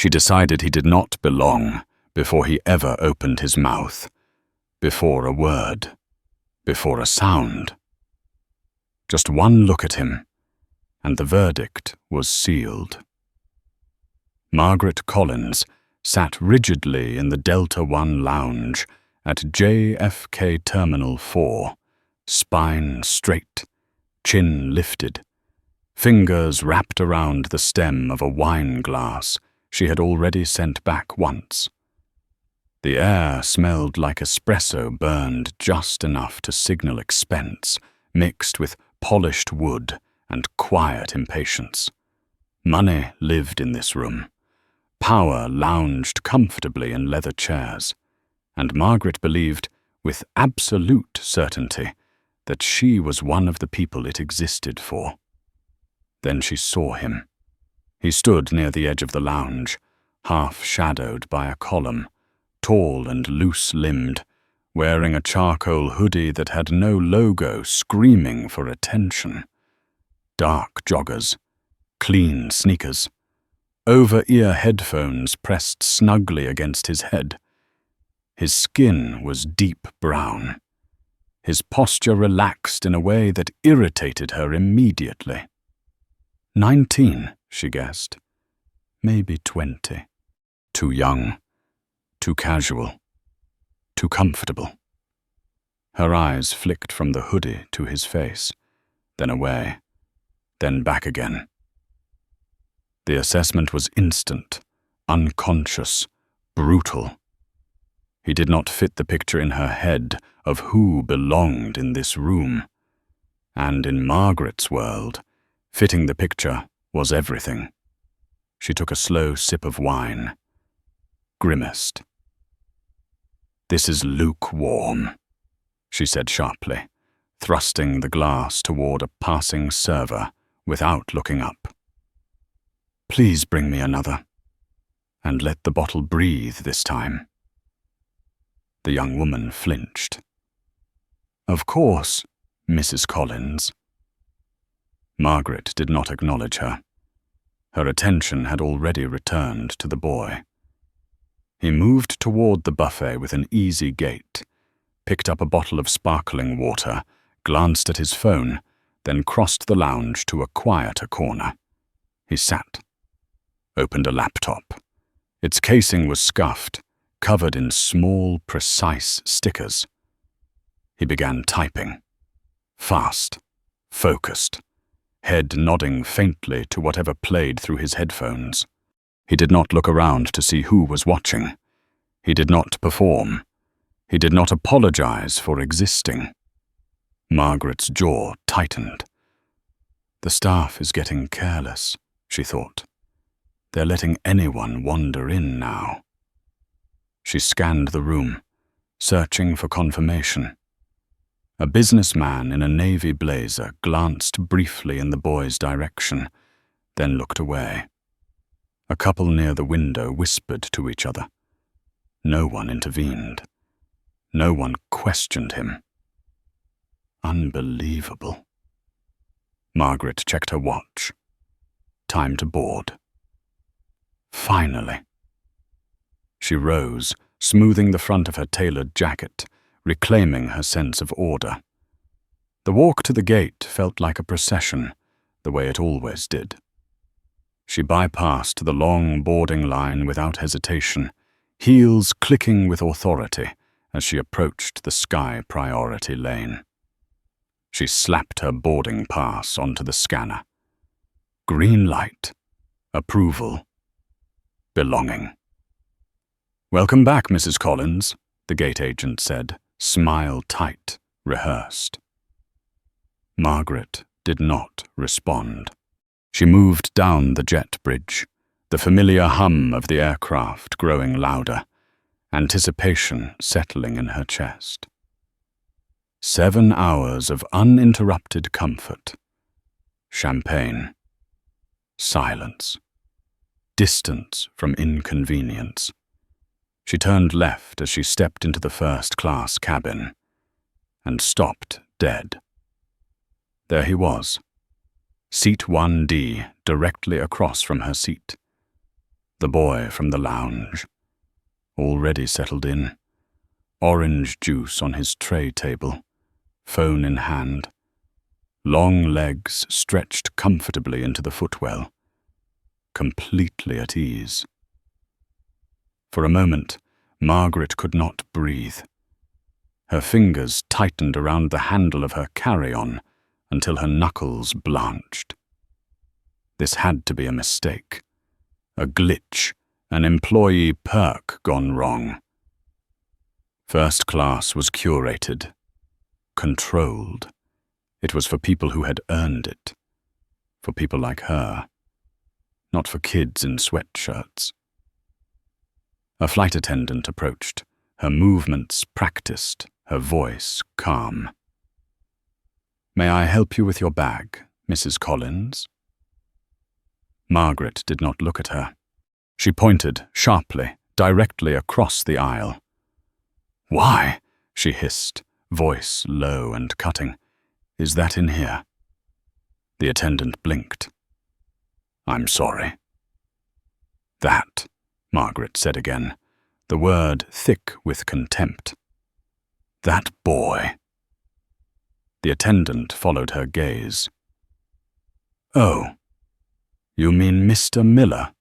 She decided he did not belong before he ever opened his mouth, before a word, before a sound. Just one look at him, and the verdict was sealed. Margaret Collins sat rigidly in the Delta One lounge at JFK Terminal 4, spine straight, chin lifted, fingers wrapped around the stem of a wine glass she had already sent back once. The air smelled like espresso burned just enough to signal expense, mixed with polished wood and quiet impatience. Money lived in this room. Power lounged comfortably in leather chairs, and Margaret believed with absolute certainty that she was one of the people it existed for. Then she saw him. He stood near the edge of the lounge, half-shadowed by a column, tall and loose-limbed, wearing a charcoal hoodie that had no logo screaming for attention. Dark joggers, clean sneakers, over-ear headphones pressed snugly against his head. His skin was deep brown. His posture relaxed in a way that irritated her immediately. 19, she guessed. Maybe 20. Too young, too casual, too comfortable. Her eyes flicked from the hoodie to his face, then away, then back again. The assessment was instant, unconscious, brutal. He did not fit the picture in her head of who belonged in this room. And in Margaret's world, fitting the picture was everything. She took a slow sip of wine, grimaced. "This is lukewarm," she said sharply, thrusting the glass toward a passing server without looking up. "Please bring me another, and let the bottle breathe this time." The young woman flinched. "Of course, Mrs. Collins." Margaret did not acknowledge her. Her attention had already returned to the boy. He moved toward the buffet with an easy gait, picked up a bottle of sparkling water, glanced at his phone, then crossed the lounge to a quieter corner. He sat, opened a laptop. Its casing was scuffed, covered in small, precise stickers. He began typing. Fast, focused, head nodding faintly to whatever played through his headphones. He did not look around to see who was watching. He did not perform. He did not apologize for existing. Margaret's jaw tightened. The staff is getting careless, she thought. They're letting anyone wander in now. She scanned the room, searching for confirmation. A businessman in a navy blazer glanced briefly in the boy's direction, then looked away. A couple near the window whispered to each other. No one intervened. No one questioned him. Unbelievable. Margaret checked her watch. Time to board. Finally. She rose, smoothing the front of her tailored jacket, reclaiming her sense of order. The walk to the gate felt like a procession, the way it always did. She bypassed the long boarding line without hesitation, heels clicking with authority as she approached the sky priority lane. She slapped her boarding pass onto the scanner. Green light. Approval. Belonging. "Welcome back, Mrs. Collins," the gate agent said, smile tight, rehearsed. Margaret did not respond. She moved down the jet bridge, the familiar hum of the aircraft growing louder, anticipation settling in her chest. 7 hours of uninterrupted comfort. Champagne. Silence. Distance from inconvenience. She turned left as she stepped into the first-class cabin, and stopped dead. There he was, seat 1D directly across from her seat. The boy from the lounge, already settled in, orange juice on his tray table, phone in hand, long legs stretched comfortably into the footwell, completely at ease. For a moment, Margaret could not breathe. Her fingers tightened around the handle of her carry-on until her knuckles blanched. This had to be a mistake, a glitch, an employee perk gone wrong. First class was curated, controlled. It was for people who had earned it, for people like her, not for kids in sweatshirts. A flight attendant approached, her movements practiced, her voice calm. "May I help you with your bag, Mrs. Collins?" Margaret did not look at her. She pointed sharply, directly across the aisle. "Why?" she hissed, voice low and cutting. "Is that in here?" The attendant blinked. "I'm sorry." "That," Margaret said again, the word thick with contempt. "That boy." The attendant followed her gaze. "Oh, you mean Mr. Miller?"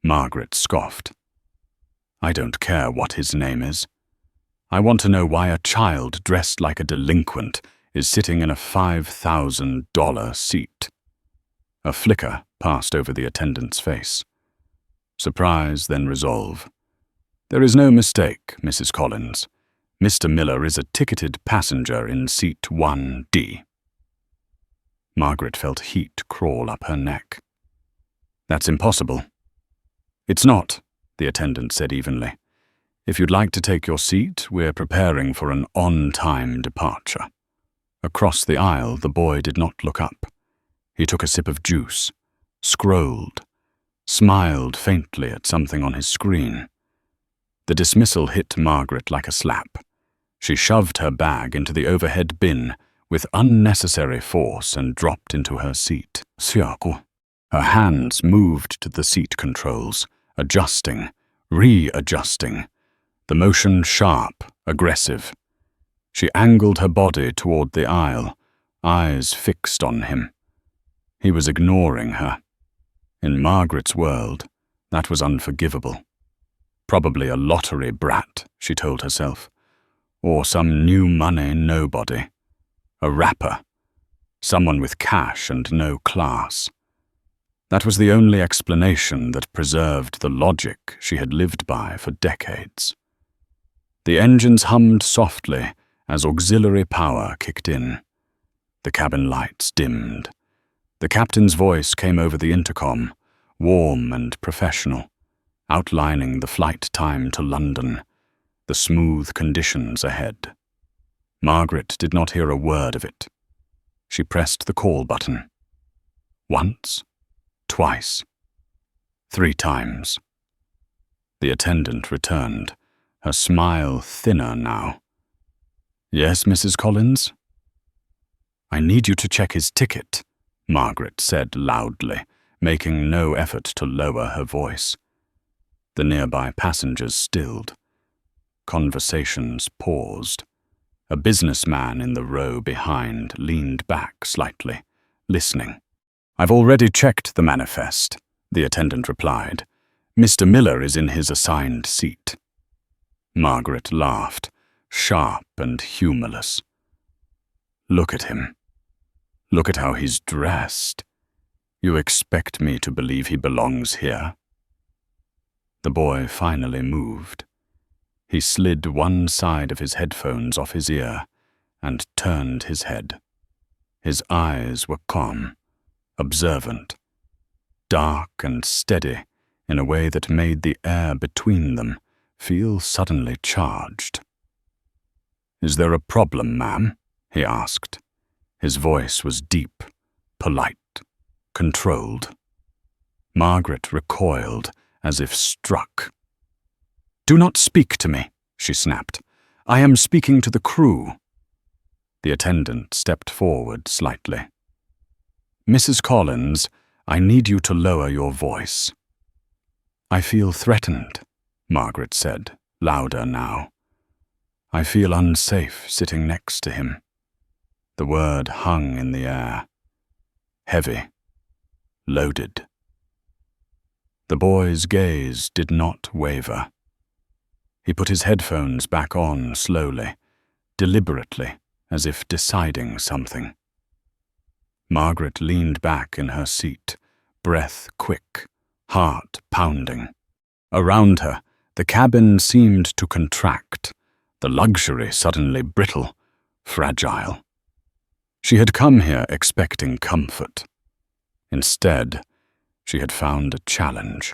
Margaret scoffed. "I don't care what his name is. I want to know why a child dressed like a delinquent is sitting in a $5,000 seat." A flicker passed over the attendant's face. Surprise, then resolve. "There is no mistake, Mrs. Collins. Mr. Miller is a ticketed passenger in seat 1D. Margaret felt heat crawl up her neck. "That's impossible." "It's not," the attendant said evenly. "If you'd like to take your seat, we're preparing for an on-time departure." Across the aisle, the boy did not look up. He took a sip of juice, scrolled, smiled faintly at something on his screen. The dismissal hit Margaret like a slap. She shoved her bag into the overhead bin with unnecessary force and dropped into her seat. Her hands moved to the seat controls, adjusting, readjusting, the motion sharp, aggressive. She angled her body toward the aisle, eyes fixed on him. He was ignoring her. In Margaret's world, that was unforgivable. Probably a lottery brat, she told herself, or some new money nobody. A rapper, someone with cash and no class. That was the only explanation that preserved the logic she had lived by for decades. The engines hummed softly as auxiliary power kicked in. The cabin lights dimmed. The captain's voice came over the intercom, warm and professional, outlining the flight time to London, the smooth conditions ahead. Margaret did not hear a word of it. She pressed the call button. Once, twice, 3 times. The attendant returned, her smile thinner now. "Yes, Mrs. Collins?" "I need you to check his ticket," Margaret said loudly, making no effort to lower her voice. The nearby passengers stilled. Conversations paused. A businessman in the row behind leaned back slightly, listening. "I've already checked the manifest," the attendant replied. "Mr. Miller is in his assigned seat." Margaret laughed, sharp and humorless. "Look at him. Look at how he's dressed. You expect me to believe he belongs here?" The boy finally moved. He slid one side of his headphones off his ear and turned his head. His eyes were calm, observant, dark and steady in a way that made the air between them feel suddenly charged. "Is there a problem, ma'am?" he asked. His voice was deep, polite, controlled. Margaret recoiled as if struck. "Do not speak to me," she snapped. "I am speaking to the crew." The attendant stepped forward slightly. "Mrs. Collins, I need you to lower your voice." I feel threatened, Margaret said, louder now. I feel unsafe sitting next to him. The word hung in the air. Heavy. Loaded. The boy's gaze did not waver. He put his headphones back on slowly, deliberately, as if deciding something. Margaret leaned back in her seat, breath quick, heart pounding. Around her, the cabin seemed to contract, the luxury suddenly brittle, fragile. She had come here expecting comfort. Instead, she had found a challenge,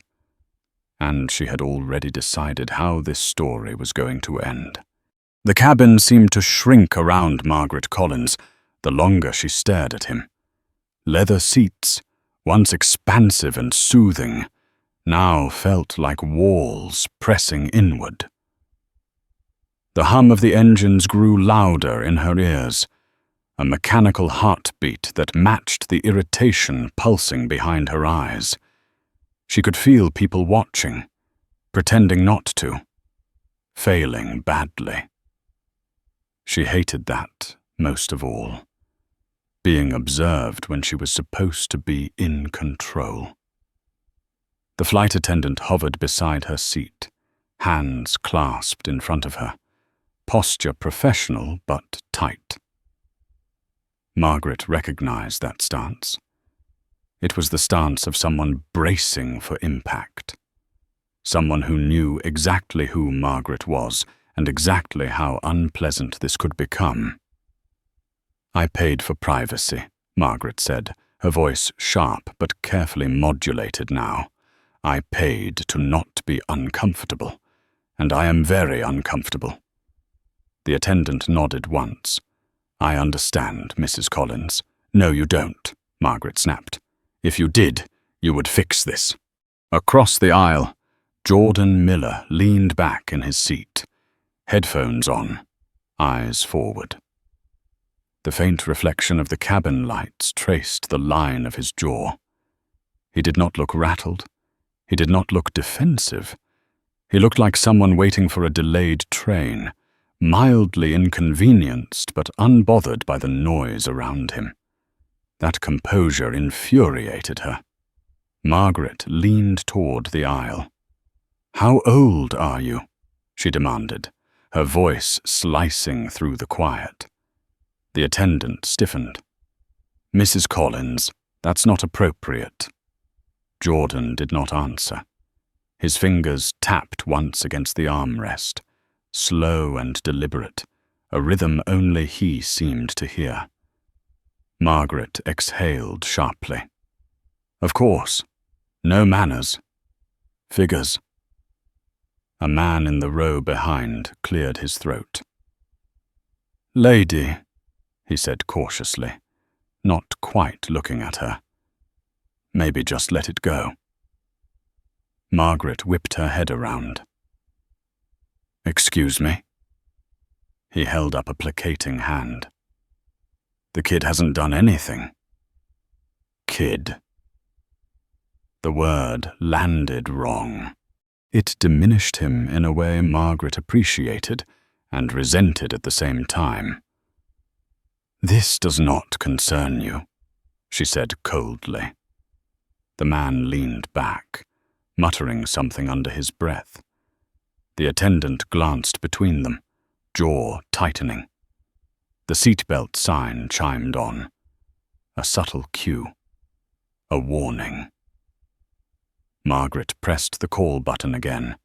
and she had already decided how this story was going to end. The cabin seemed to shrink around Margaret Collins the longer she stared at him. Leather seats, once expansive and soothing, now felt like walls pressing inward. The hum of the engines grew louder in her ears, a mechanical heartbeat that matched the irritation pulsing behind her eyes. She could feel people watching, pretending not to, failing badly. She hated that most of all, being observed when she was supposed to be in control. The flight attendant hovered beside her seat, hands clasped in front of her, posture professional but tight. Margaret recognized that stance. It was the stance of someone bracing for impact. Someone who knew exactly who Margaret was and exactly how unpleasant this could become. I paid for privacy, Margaret said, her voice sharp but carefully modulated now. I paid to not be uncomfortable, and I am very uncomfortable. The attendant nodded once. I understand, Mrs. Collins. No, you don't, Margaret snapped. If you did, you would fix this. Across the aisle, Jordan Miller leaned back in his seat, headphones on, eyes forward. The faint reflection of the cabin lights traced the line of his jaw. He did not look rattled. He did not look defensive. He looked like someone waiting for a delayed train, mildly inconvenienced but unbothered by the noise around him. That composure infuriated her. Margaret leaned toward the aisle. "How old are you?" she demanded, her voice slicing through the quiet. The attendant stiffened. "Mrs. Collins, that's not appropriate." Jordan did not answer. His fingers tapped once against the armrest, slow and deliberate, a rhythm only he seemed to hear. Margaret exhaled sharply. "Of course. No manners. Figures." A man in the row behind cleared his throat. "Lady," he said cautiously, not quite looking at her. "Maybe just let it go." Margaret whipped her head around. "Excuse me?" He held up a placating hand. "The kid hasn't done anything." "Kid." The word landed wrong. It diminished him in a way Margaret appreciated and resented at the same time. "This does not concern you," she said coldly. The man leaned back, muttering something under his breath. The attendant glanced between them, jaw tightening. The seatbelt sign chimed on. A subtle cue. A warning. Margaret pressed the call button again,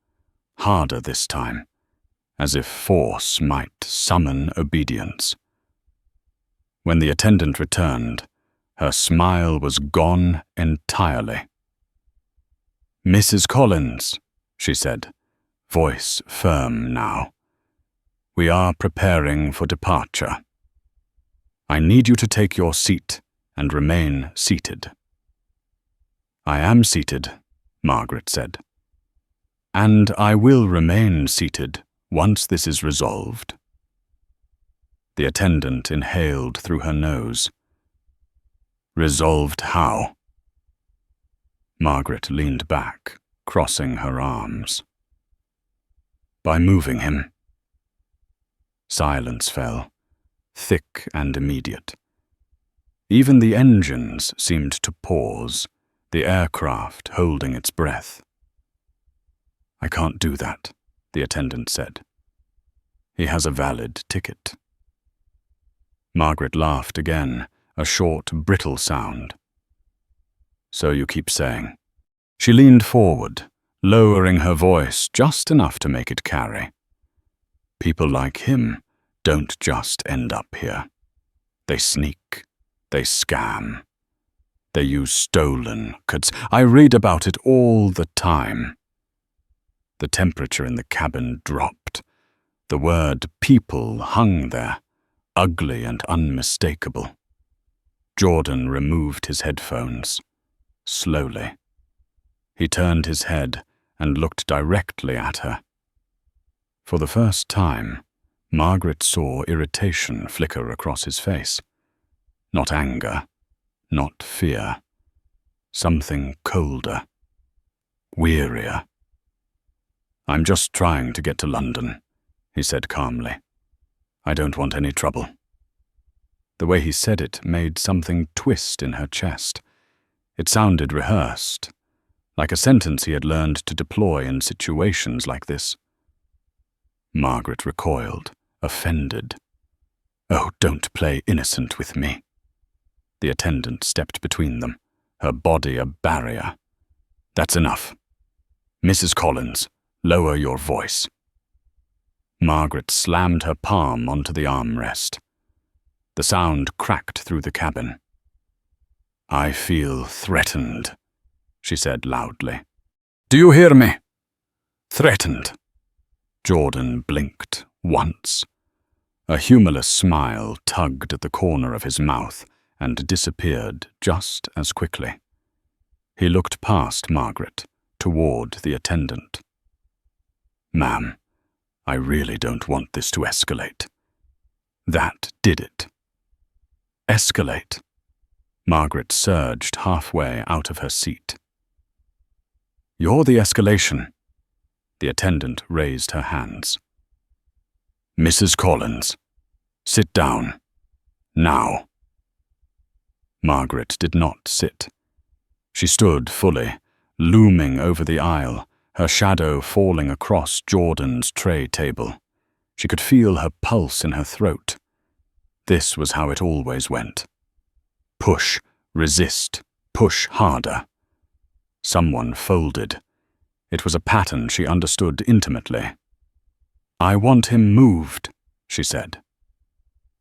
harder this time, as if force might summon obedience. When the attendant returned, her smile was gone entirely. "Mrs. Collins," she said, voice firm now. "We are preparing for departure. I need you to take your seat and remain seated." "I am seated," Margaret said. "And I will remain seated once this is resolved." The attendant inhaled through her nose. "Resolved how?" Margaret leaned back, crossing her arms. By moving him. Silence fell, thick and immediate. Even the engines seemed to pause, the aircraft holding its breath. "I can't do that," the attendant said. "He has a valid ticket." Margaret laughed again, a short, brittle sound. "So you keep saying." She leaned forward, lowering her voice just enough to make it carry. "People like him don't just end up here. They sneak, they scam, they use stolen codes. I read about it all the time." The temperature in the cabin dropped. The word people hung there, ugly and unmistakable. Jordan removed his headphones, slowly. He turned his head and looked directly at her. For the first time, Margaret saw irritation flicker across his face. Not anger, not fear. Something colder, wearier. "I'm just trying to get to London," he said calmly. "I don't want any trouble." The way he said it made something twist in her chest. It sounded rehearsed, like a sentence he had learned to deploy in situations like this. Margaret recoiled, offended. "Oh, don't play innocent with me." The attendant stepped between them, her body a barrier. "That's enough. Mrs. Collins, lower your voice." Margaret slammed her palm onto the armrest. The sound cracked through the cabin. "I feel threatened," she said loudly. "Do you hear me? Threatened." Jordan blinked once. A humorless smile tugged at the corner of his mouth and disappeared just as quickly. He looked past Margaret, toward the attendant. "Ma'am, I really don't want this to escalate." That did it. Escalate. Margaret surged halfway out of her seat. "You're the escalation." The attendant raised her hands. "Mrs. Collins, sit down. Now." Margaret did not sit. She stood fully, looming over the aisle, her shadow falling across Jordan's tray table. She could feel her pulse in her throat. This was how it always went. Push, resist, push harder. Someone folded. It was a pattern she understood intimately. "I want him moved," she said.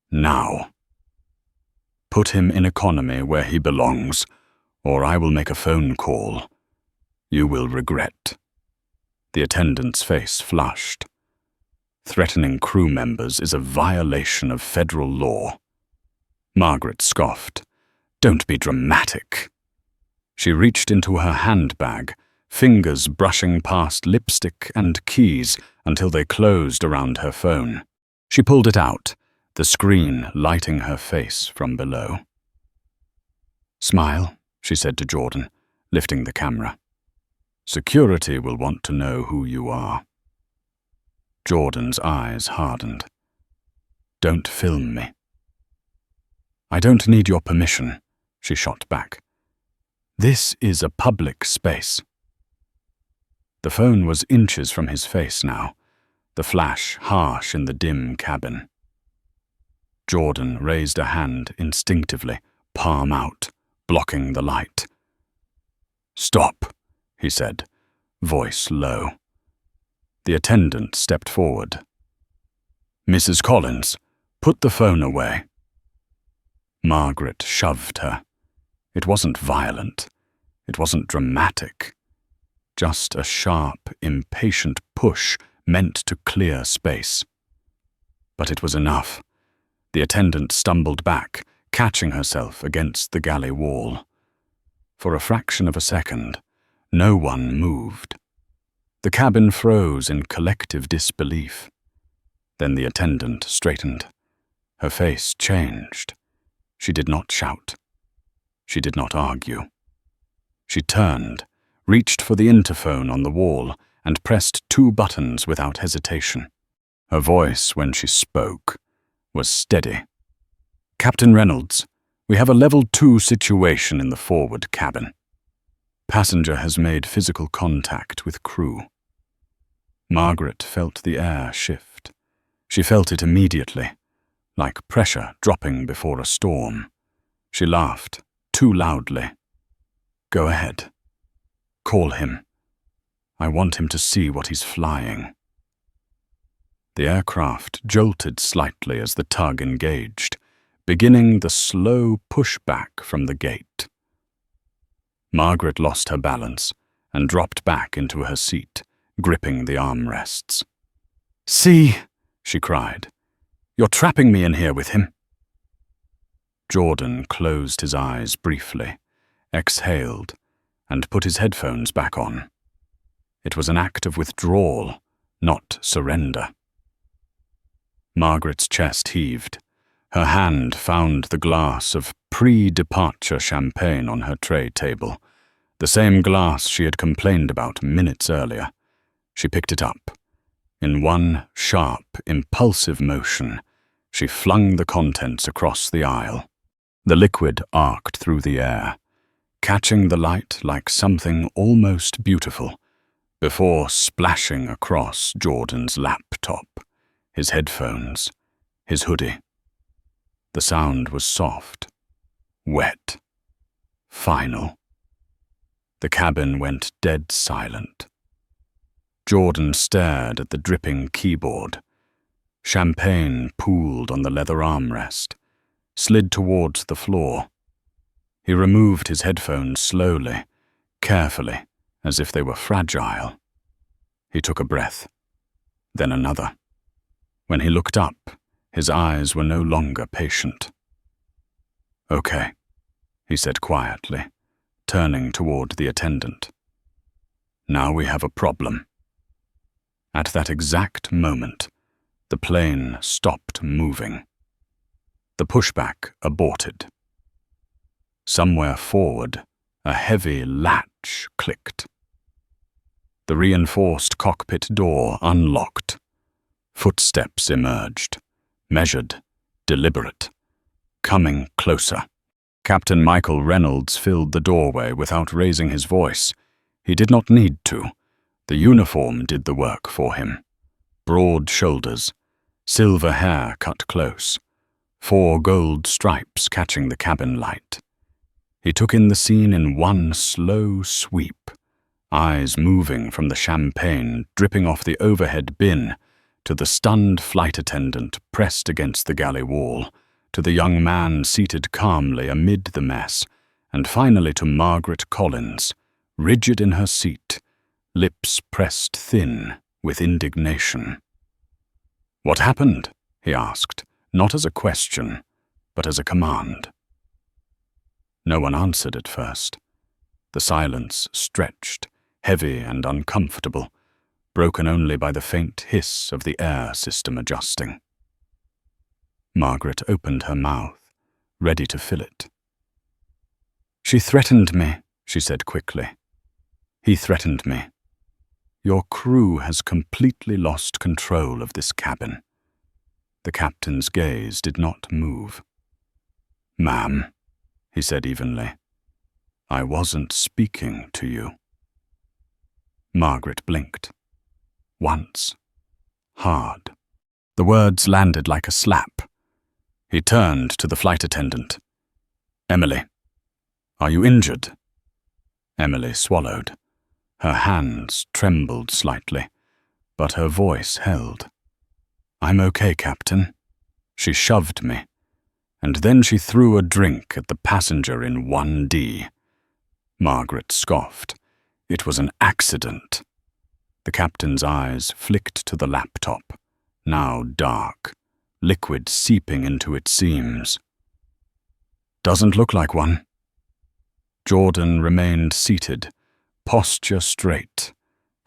"Now. Put him in economy where he belongs, or I will make a phone call. You will regret." The attendant's face flushed. "Threatening crew members is a violation of federal law." Margaret scoffed. "Don't be dramatic." She reached into her handbag, fingers brushing past lipstick and keys until they closed around her phone. She pulled it out, the screen lighting her face from below. "Smile," she said to Jordan, lifting the camera. "Security will want to know who you are." Jordan's eyes hardened. "Don't film me." "I don't need your permission," she shot back. "This is a public space." The phone was inches from his face now, the flash harsh in the dim cabin. Jordan raised a hand instinctively, palm out, blocking the light. "Stop," he said, voice low. The attendant stepped forward. "Mrs. Collins, put the phone away." Margaret shoved her. It wasn't violent. It wasn't dramatic. Just a sharp, impatient push meant to clear space. But it was enough. The attendant stumbled back, catching herself against the galley wall. For a fraction of a second, no one moved. The cabin froze in collective disbelief. Then the attendant straightened. Her face changed. She did not shout. She did not argue. She turned, reached for the interphone on the wall, and pressed 2 buttons without hesitation. Her voice, when she spoke, was steady. "Captain Reynolds, we have a level 2 situation in the forward cabin. Passenger has made physical contact with crew." Margaret felt the air shift. She felt it immediately, like pressure dropping before a storm. She laughed, too loudly. "Go ahead. Call him. I want him to see what he's flying." The aircraft jolted slightly as the tug engaged, beginning the slow pushback from the gate. Margaret lost her balance and dropped back into her seat, gripping the armrests. "See," she cried, "you're trapping me in here with him." Jordan closed his eyes briefly, exhaled, and put his headphones back on. It was an act of withdrawal, not surrender. Margaret's chest heaved. Her hand found the glass of pre-departure champagne on her tray table, the same glass she had complained about minutes earlier. She picked it up. In one sharp, impulsive motion, she flung the contents across the aisle. The liquid arced through the air, catching the light like something almost beautiful, before splashing across Jordan's laptop, his headphones, his hoodie. The sound was soft, wet, final. The cabin went dead silent. Jordan stared at the dripping keyboard. Champagne pooled on the leather armrest, slid towards the floor. He removed his headphones slowly, carefully, as if they were fragile. He took a breath, then another. When he looked up, his eyes were no longer patient. "Okay," he said quietly, turning toward the attendant. "Now we have a problem." At that exact moment, the plane stopped moving. The pushback aborted. Somewhere forward, a heavy latch clicked. The reinforced cockpit door unlocked. Footsteps emerged, measured, deliberate, coming closer. Captain Michael Reynolds filled the doorway without raising his voice. He did not need to. The uniform did the work for him. Broad shoulders, silver hair cut close, 4 gold stripes catching the cabin light. He took in the scene in one slow sweep, eyes moving from the champagne dripping off the overhead bin to the stunned flight attendant pressed against the galley wall, to the young man seated calmly amid the mess, and finally to Margaret Collins, rigid in her seat, lips pressed thin with indignation. "What happened?" he asked, not as a question, but as a command. No one answered at first. The silence stretched, heavy and uncomfortable, broken only by the faint hiss of the air system adjusting. Margaret opened her mouth, ready to fill it. "She threatened me," she said quickly. "He threatened me. Your crew has completely lost control of this cabin." The captain's gaze did not move. "Ma'am," he said evenly, "I wasn't speaking to you." Margaret blinked. Once. Hard. The words landed like a slap. He turned to the flight attendant. "Emily, are you injured?" Emily swallowed. Her hands trembled slightly, but her voice held. "I'm okay, Captain." She shoved me, and then she threw a drink at the passenger in 1D. Margaret scoffed. It was an accident. The captain's eyes flicked to the laptop, now dark, liquid seeping into its seams. "Doesn't look like one." Jordan remained seated, posture straight,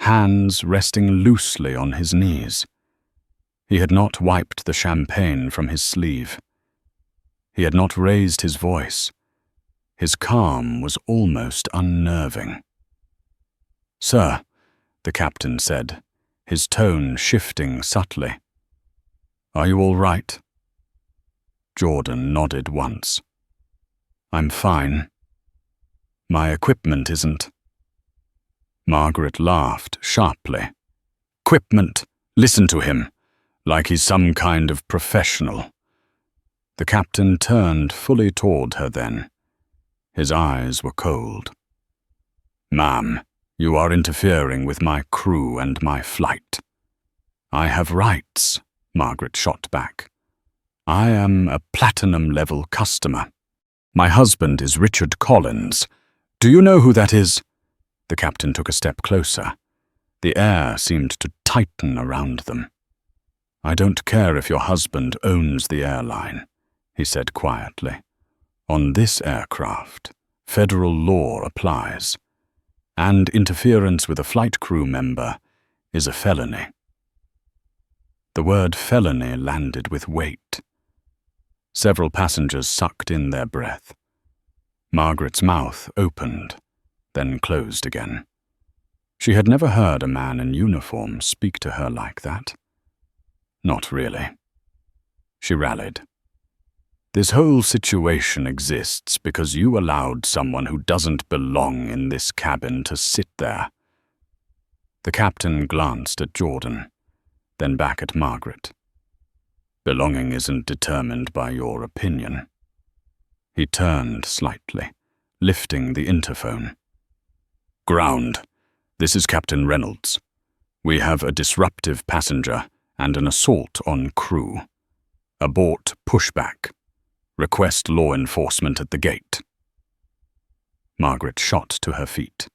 hands resting loosely on his knees. He had not wiped the champagne from his sleeve. He had not raised his voice. His calm was almost unnerving. "Sir," the captain said, his tone shifting subtly. "Are you all right?" Jordan nodded once. "I'm fine. My equipment isn't." Margaret laughed sharply. "Equipment? Listen to him, like he's some kind of professional." The captain turned fully toward her then. His eyes were cold. "Ma'am, you are interfering with my crew and my flight." "I have rights," Margaret shot back. "I am a platinum-level customer. My husband is Richard Collins. Do you know who that is?" The captain took a step closer. The air seemed to tighten around them. "I don't care if your husband owns the airline," he said quietly. "On this aircraft, federal law applies, and interference with a flight crew member is a felony." The word felony landed with weight. Several passengers sucked in their breath. Margaret's mouth opened, then closed again. She had never heard a man in uniform speak to her like that. Not really. She rallied. "This whole situation exists because you allowed someone who doesn't belong in this cabin to sit there." The captain glanced at Jordan, then back at Margaret. "Belonging isn't determined by your opinion." He turned slightly, lifting the interphone. "Ground. This is Captain Reynolds. We have a disruptive passenger and an assault on crew. Abort Pushback. Request law enforcement at the gate." Margaret shot to her feet.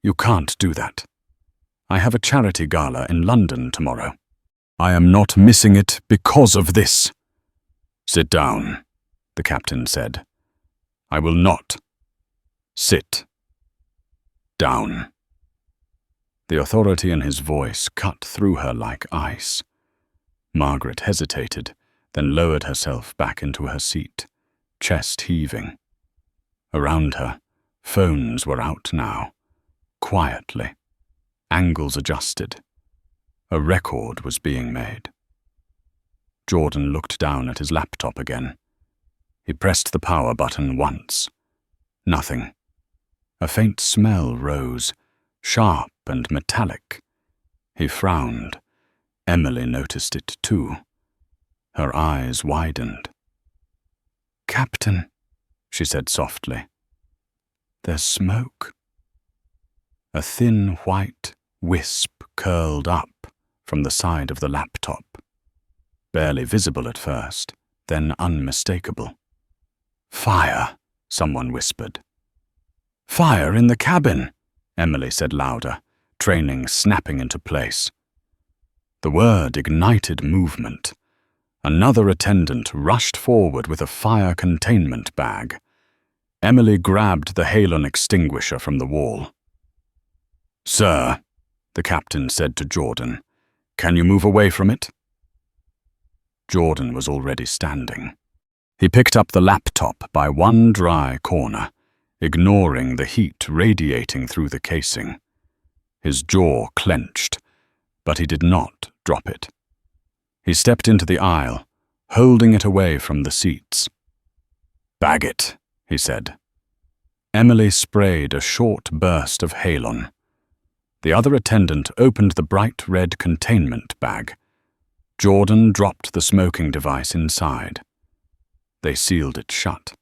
"You can't do that. I have a charity gala in London tomorrow. I am not missing it because of this." "Sit down," the captain said. "I will not. Sit down." The authority in his voice cut through her like ice. Margaret hesitated, then lowered herself back into her seat, chest heaving. Around her, phones were out now, quietly, angles adjusted. A record was being made. Jordan looked down at his laptop again. He pressed the power button once. Nothing. A faint smell rose, sharp and metallic. He frowned. Emily noticed it too. Her eyes widened. "Captain," she said softly, "there's smoke." A thin white wisp curled up from the side of the laptop. Barely visible at first, then unmistakable. "Fire," someone whispered. "Fire in the cabin," Emily said louder, training snapping into place. The word ignited movement. Another attendant rushed forward with a fire containment bag. Emily grabbed the halon extinguisher from the wall. "Sir," the captain said to Jordan, "can you move away from it?" Jordan was already standing. He picked up the laptop by one dry corner, ignoring the heat radiating through the casing. His jaw clenched, but he did not drop it. He stepped into the aisle, holding it away from the seats. "Bag it," he said. Emily sprayed a short burst of halon. The other attendant opened the bright red containment bag. Jordan dropped the smoking device inside. They sealed it shut.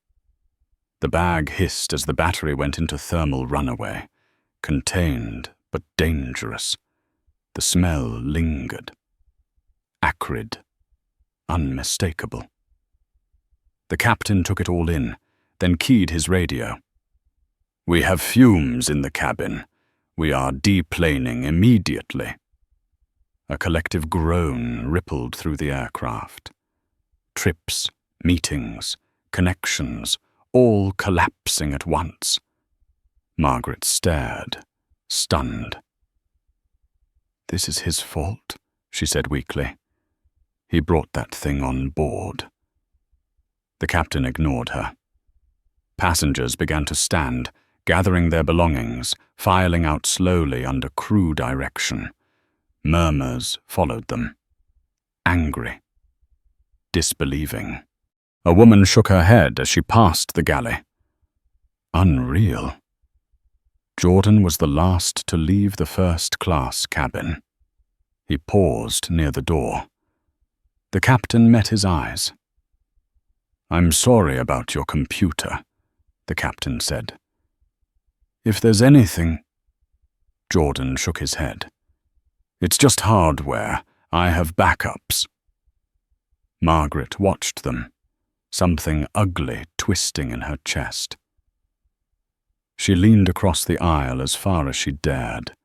The bag hissed as the battery went into thermal runaway, contained but dangerous. The smell lingered. Acrid, unmistakable. The captain took it all in, then keyed his radio. "We have fumes in the cabin. We are deplaning immediately." A collective groan rippled through the aircraft. Trips, meetings, connections, all collapsing at once. Margaret stared, stunned. "This is his fault," she said weakly. "He brought that thing on board." The captain ignored her. Passengers began to stand, gathering their belongings, filing out slowly under crew direction. Murmurs followed them. Angry. Disbelieving. A woman shook her head as she passed the galley. Unreal. Jordan was the last to leave the first-class cabin. He paused near the door. The captain met his eyes. "I'm sorry about your computer," the captain said. "If there's anything—" Jordan shook his head. "It's just hardware. I have backups." Margaret watched them, something ugly twisting in her chest. She leaned across the aisle as far as she dared.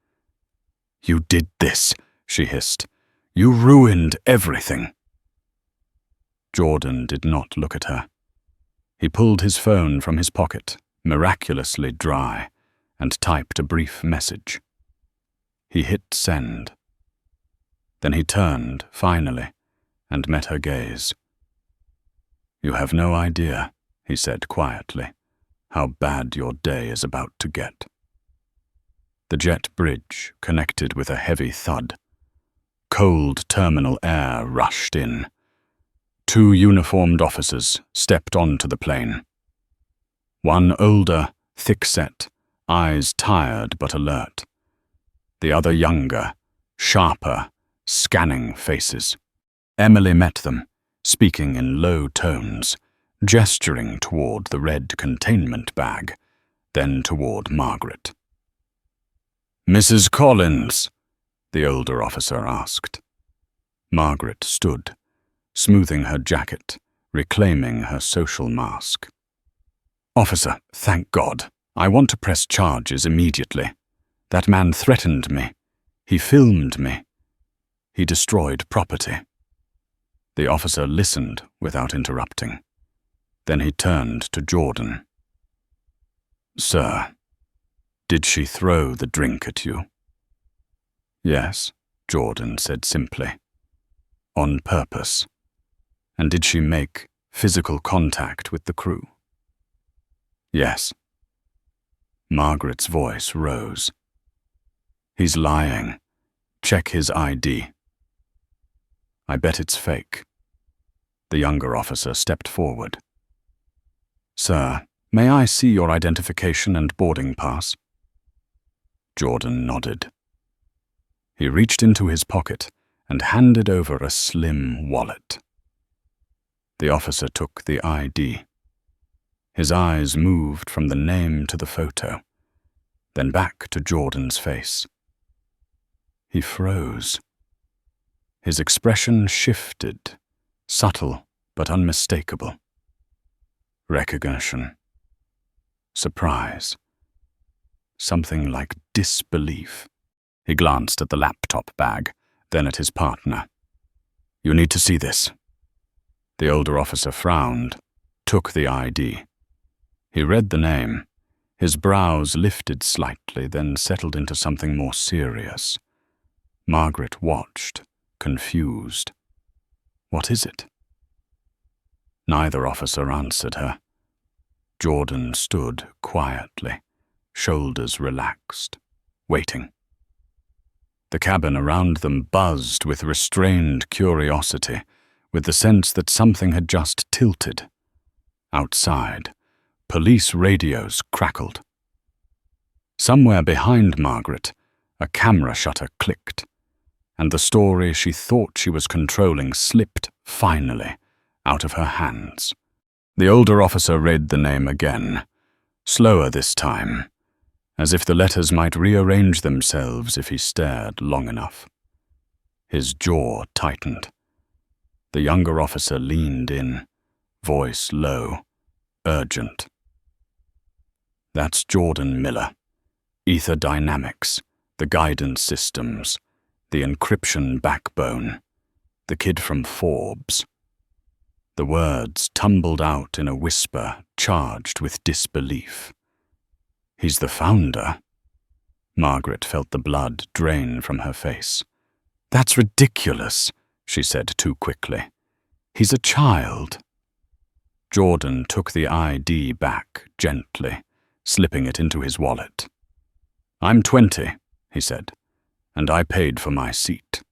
"You did this," she hissed. "You ruined everything." Jordan did not look at her. He pulled his phone from his pocket, miraculously dry, and typed a brief message. He hit send. Then he turned, finally, and met her gaze. "You have no idea," he said quietly, "how bad your day is about to get." The jet bridge connected with a heavy thud. Cold terminal air rushed in. 2 uniformed officers stepped onto the plane. One older, thick-set, eyes tired but alert. The other younger, sharper, scanning faces. Emily met them, speaking in low tones, gesturing toward the red containment bag, then toward Margaret. "Mrs. Collins?" the older officer asked. Margaret stood, smoothing her jacket, reclaiming her social mask. "Officer, thank God. I want to press charges immediately. That man threatened me. He filmed me. He destroyed property." The officer listened without interrupting. Then he turned to Jordan. "Sir, did she throw the drink at you?" "Yes," Jordan said simply. "On purpose. And did she make physical contact with the crew?" "Yes." Margaret's voice rose. "He's lying. Check his ID." "I bet it's fake." The younger officer stepped forward. "Sir, may I see your identification and boarding pass?" Jordan nodded. He reached into his pocket and handed over a slim wallet. The officer took the ID. His eyes moved from the name to the photo, then back to Jordan's face. He froze. His expression shifted, subtle but unmistakable. Recognition. Surprise. Something like disbelief. He glanced at the laptop bag, then at his partner. "You need to see this." The older officer frowned, took the ID. He read the name. His brows lifted slightly, then settled into something more serious. Margaret watched, confused. "What is it?" Neither officer answered her. Jordan stood quietly, shoulders relaxed, waiting. The cabin around them buzzed with restrained curiosity, with the sense that something had just tilted. Outside, police radios crackled. Somewhere behind Margaret, a camera shutter clicked, and the story she thought she was controlling slipped, finally, out of her hands. The older officer read the name again, slower this time, as if the letters might rearrange themselves if he stared long enough. His jaw tightened. The younger officer leaned in, voice low, urgent. "That's Jordan Miller. Ether Dynamics, the guidance systems, the encryption backbone, the kid from Forbes." The words tumbled out in a whisper charged with disbelief. "He's the founder?" Margaret felt the blood drain from her face. "That's ridiculous," she said too quickly. "He's a child." Jordan took the ID back gently, slipping it into his wallet. "I'm 20, he said, "and I paid for my seat."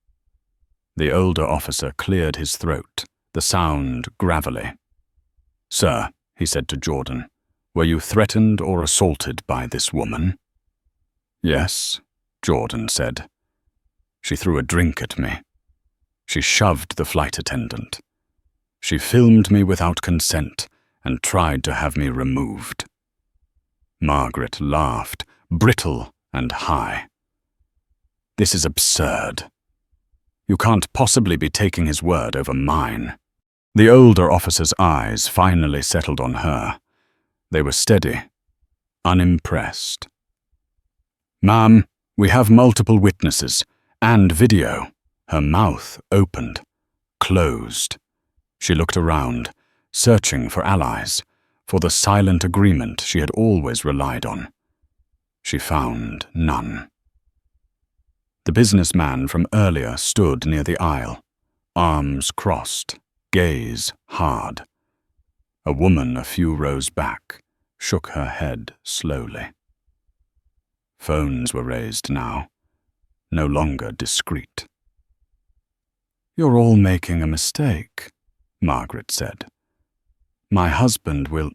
The older officer cleared his throat, the sound gravelly. "Sir," he said to Jordan, "were you threatened or assaulted by this woman?" "Yes," Jordan said. "She threw a drink at me. She shoved the flight attendant. She filmed me without consent and tried to have me removed." Margaret laughed, brittle and high. "This is absurd. You can't possibly be taking his word over mine." The older officer's eyes finally settled on her. They were steady, unimpressed. "Ma'am, we have multiple witnesses and video." Her mouth opened, closed. She looked around, searching for allies, for the silent agreement she had always relied on. She found none. The businessman from earlier stood near the aisle, arms crossed, gaze hard. A woman a few rows back shook her head slowly. Phones were raised now, no longer discreet. "You're all making a mistake," Margaret said. "My husband will—"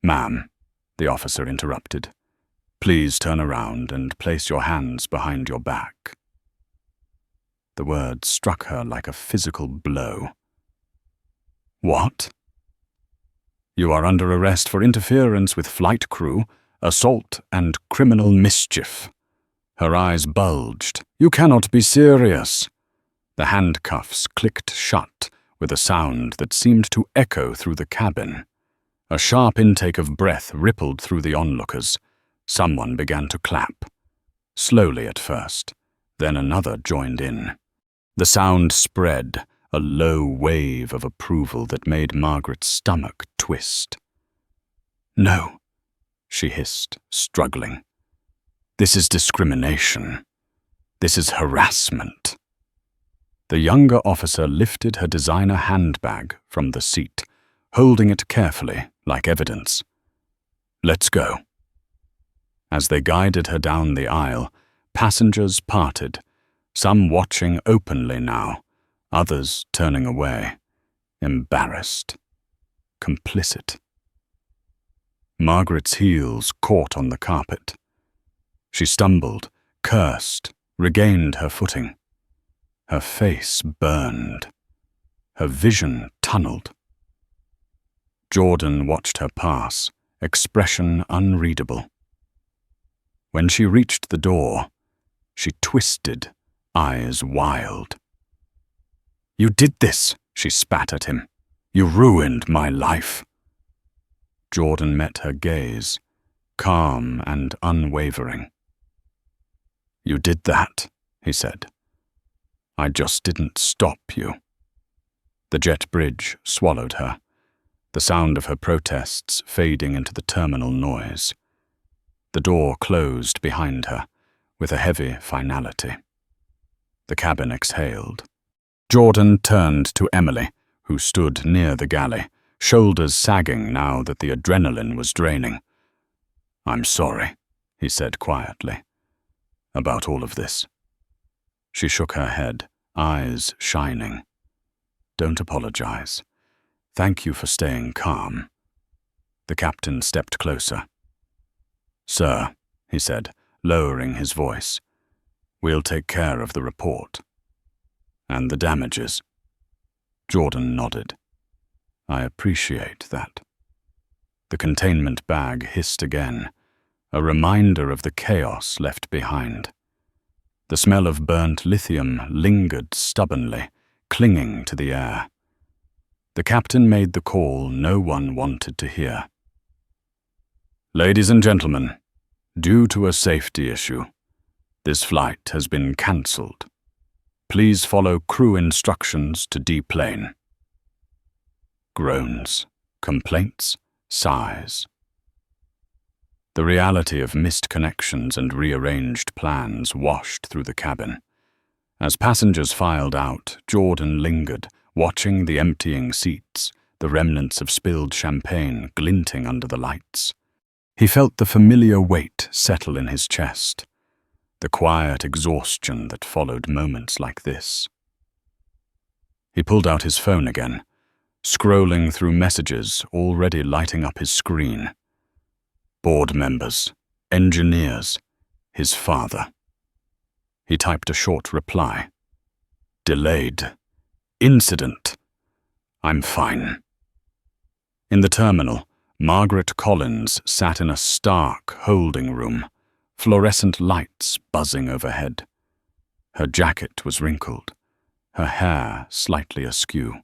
"Ma'am," the officer interrupted, "please turn around and place your hands behind your back." The word struck her like a physical blow. "What?" "You are under arrest for interference with flight crew, assault, and criminal mischief." Her eyes bulged. "You cannot be serious." The handcuffs clicked shut with a sound that seemed to echo through the cabin. A sharp intake of breath rippled through the onlookers. Someone began to clap. Slowly at first, then another joined in. The sound spread, a low wave of approval that made Margaret's stomach twist. "No," she hissed, struggling. "This is discrimination. This is harassment." The younger officer lifted her designer handbag from the seat, holding it carefully, like evidence. "Let's go." As they guided her down the aisle, passengers parted, some watching openly now, others turning away, embarrassed, complicit. Margaret's heels caught on the carpet. She stumbled, cursed, regained her footing. Her face burned. Her vision tunneled. Jordan watched her pass, expression unreadable. When she reached the door, she twisted, eyes wild. "You did this," she spat at him. "You ruined my life." Jordan met her gaze, calm and unwavering. "You did that," he said. "I just didn't stop you." The jet bridge swallowed her, the sound of her protests fading into the terminal noise. The door closed behind her, with a heavy finality. The cabin exhaled. Jordan turned to Emily, who stood near the galley, shoulders sagging now that the adrenaline was draining. "I'm sorry," he said quietly, "about all of this." She shook her head, eyes shining. "Don't apologize. Thank you for staying calm." The captain stepped closer. "Sir," he said, lowering his voice, "we'll take care of the report." "And the damages?" Jordan nodded. "I appreciate that." The containment bag hissed again, a reminder of the chaos left behind. The smell of burnt lithium lingered stubbornly, clinging to the air. The captain made the call no one wanted to hear. "Ladies and gentlemen, due to a safety issue, this flight has been cancelled. Please follow crew instructions to deplane." Groans, complaints, sighs. The reality of missed connections and rearranged plans washed through the cabin. As passengers filed out, Jordan lingered, watching the emptying seats, the remnants of spilled champagne glinting under the lights. He felt the familiar weight settle in his chest, the quiet exhaustion that followed moments like this. He pulled out his phone again, scrolling through messages already lighting up his screen. Board members, engineers, his father. He typed a short reply. Delayed. Incident. I'm fine. In the terminal, Margaret Collins sat in a stark holding room, fluorescent lights buzzing overhead. Her jacket was wrinkled, her hair slightly askew.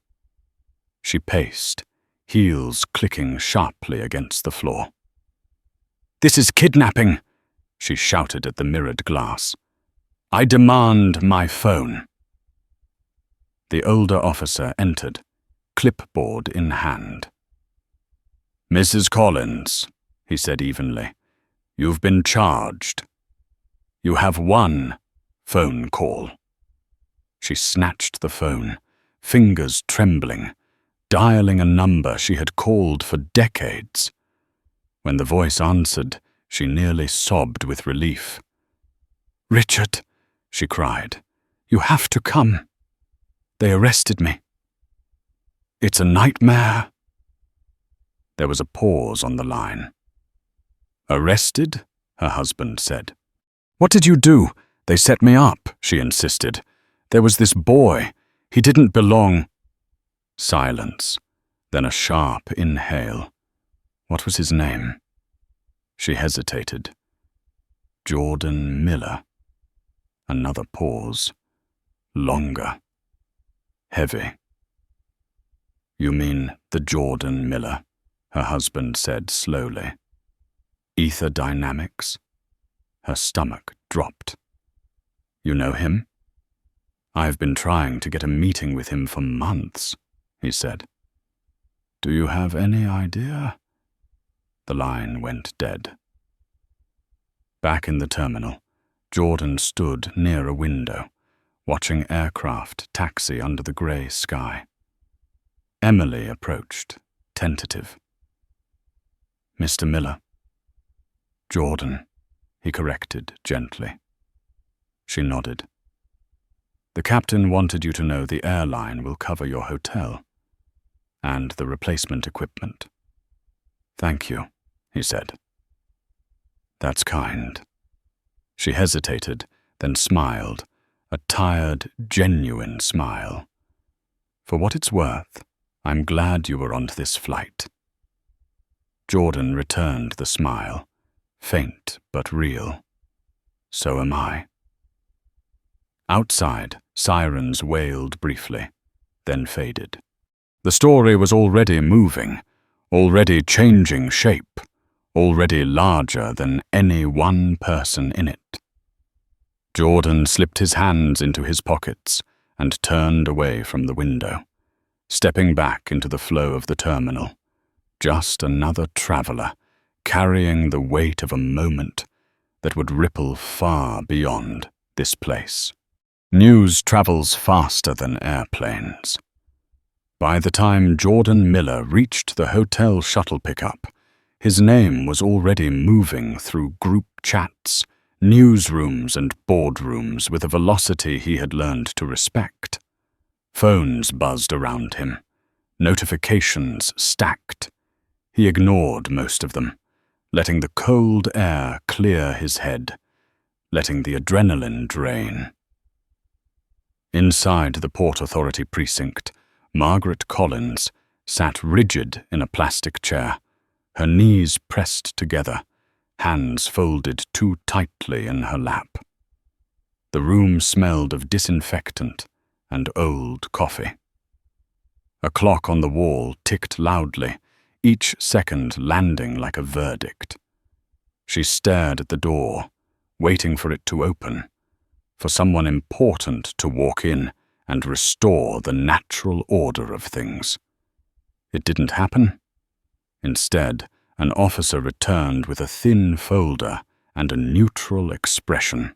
She paced, heels clicking sharply against the floor. "This is kidnapping," she shouted at the mirrored glass. "I demand my phone." The older officer entered, clipboard in hand. "Mrs. Collins," he said evenly, "you've been charged. You have one phone call." She snatched the phone, fingers trembling, dialing a number she had called for decades. When the voice answered, she nearly sobbed with relief. "Richard," she cried, "you have to come. They arrested me." "It's a nightmare." There was a pause on the line. "Arrested?" her husband said. "What did you do?" "They set me up," she insisted. "There was this boy. He didn't belong." Silence, then a sharp inhale. What was his name? She hesitated. Jordan Miller. Another pause. Longer. Heavy. "You mean the Jordan Miller," her husband said slowly. "Ether dynamics?" Her stomach dropped. "You know him?" "I've been trying to get a meeting with him for months," he said. "Do you have any idea?" The line went dead. Back in the terminal, Jordan stood near a window, watching aircraft taxi under the grey sky. Emily approached, tentative. "Mr. Miller." "Jordan," he corrected gently. She nodded. "The captain wanted you to know the airline will cover your hotel and the replacement equipment." "Thank you," he said. "That's kind." She hesitated, then smiled, a tired, genuine smile. "For what it's worth, I'm glad you were on this flight." Jordan returned the smile, faint but real. "So am I." Outside, sirens wailed briefly, then faded. The story was already moving, already changing shape, already larger than any one person in it. Jordan slipped his hands into his pockets and turned away from the window, stepping back into the flow of the terminal. Just another traveler, carrying the weight of a moment that would ripple far beyond this place. News travels faster than airplanes. By the time Jordan Miller reached the hotel shuttle pickup, his name was already moving through group chats, newsrooms and boardrooms with a velocity he had learned to respect. Phones buzzed around him, notifications stacked. He ignored most of them, letting the cold air clear his head, letting the adrenaline drain. Inside the Port Authority precinct, Margaret Collins sat rigid in a plastic chair, her knees pressed together, hands folded too tightly in her lap. The room smelled of disinfectant and old coffee. A clock on the wall ticked loudly, each second landing like a verdict. She stared at the door, waiting for it to open, for someone important to walk in and restore the natural order of things. It didn't happen. Instead, an officer returned with a thin folder and a neutral expression.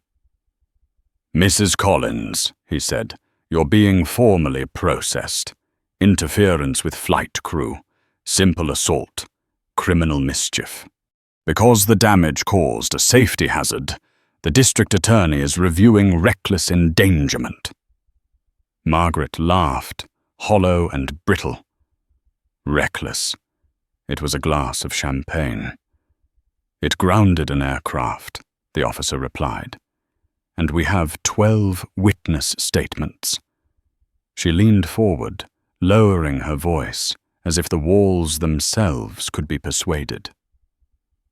"Mrs. Collins," he said, "you're being formally processed. Interference with flight crew, simple assault, criminal mischief." Because the damage caused a safety hazard, the district attorney is reviewing reckless endangerment. Margaret laughed, hollow and brittle. Reckless. It was a glass of champagne. It grounded an aircraft, the officer replied. And we have 12 witness statements. She leaned forward, lowering her voice, as if the walls themselves could be persuaded.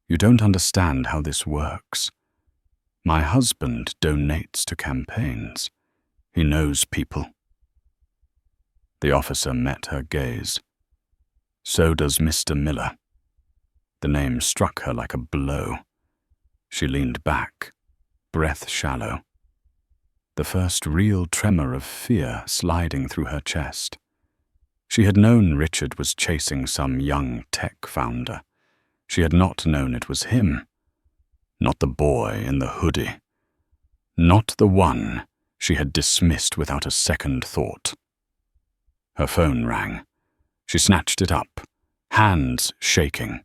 You don't understand how this works. My husband donates to campaigns. He knows people. The officer met her gaze. So does Mr. Miller. The name struck her like a blow. She leaned back, breath shallow. The first real tremor of fear sliding through her chest. She had known Richard was chasing some young tech founder. She had not known it was him. Not the boy in the hoodie. Not the one she had dismissed without a second thought. Her phone rang. She snatched it up, hands shaking.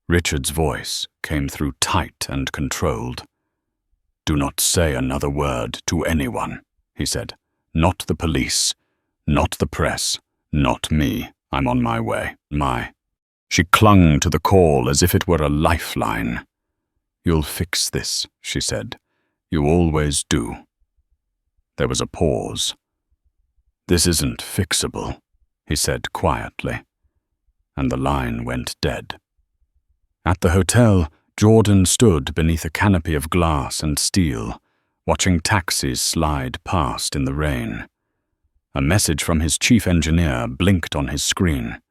Richard's voice came through tight and controlled. Do not say another word to anyone, he said. Not the police, not the press, not me. I'm on my way. She clung to the call as if it were a lifeline. You'll fix this, she said. You always do. There was a pause. This isn't fixable, he said quietly, and the line went dead. At the hotel, Jordan stood beneath a canopy of glass and steel, watching taxis slide past in the rain. A message from his chief engineer blinked on his screen.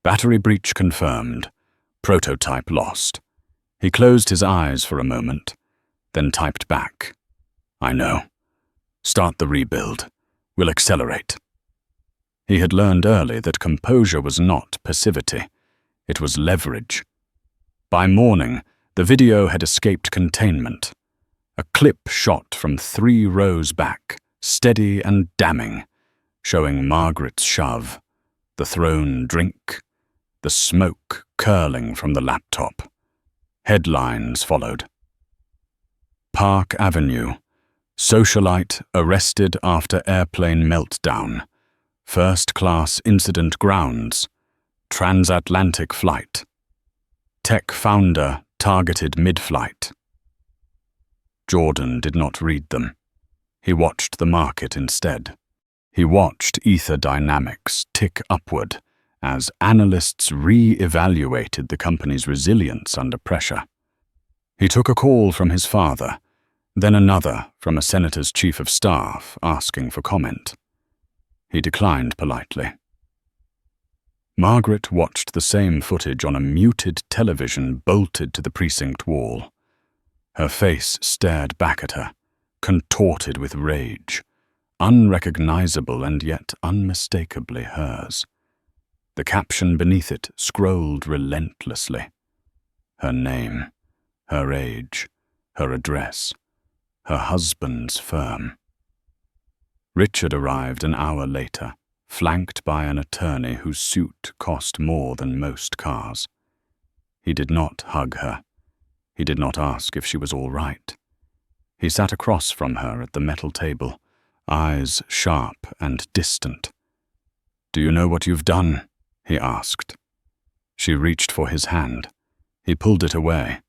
Battery breach confirmed. Prototype lost. He closed his eyes for a moment, then typed back. I know. Start the rebuild. We'll accelerate. He had learned early that composure was not passivity. It was leverage. By morning, the video had escaped containment. A clip shot from 3 rows back, steady and damning, showing Margaret's shove, the thrown drink, the smoke curling from the laptop. Headlines followed. Park Avenue. Socialite arrested after airplane meltdown. First-class incident grounds. Transatlantic flight. Tech founder targeted mid-flight. Jordan did not read them. He watched the market instead. He watched ether dynamics tick upward as analysts re-evaluated the company's resilience under pressure. He took a call from his father, then another from a senator's chief of staff asking for comment. He declined politely. Margaret watched the same footage on a muted television bolted to the precinct wall. Her face stared back at her, contorted with rage, unrecognizable and yet unmistakably hers. The caption beneath it scrolled relentlessly. Her name, her age, her address, her husband's firm. Richard arrived an hour later, flanked by an attorney whose suit cost more than most cars. He did not hug her. He did not ask if she was all right. He sat across from her at the metal table, eyes sharp and distant. Do you know what you've done? He asked. She reached for his hand. He pulled it away.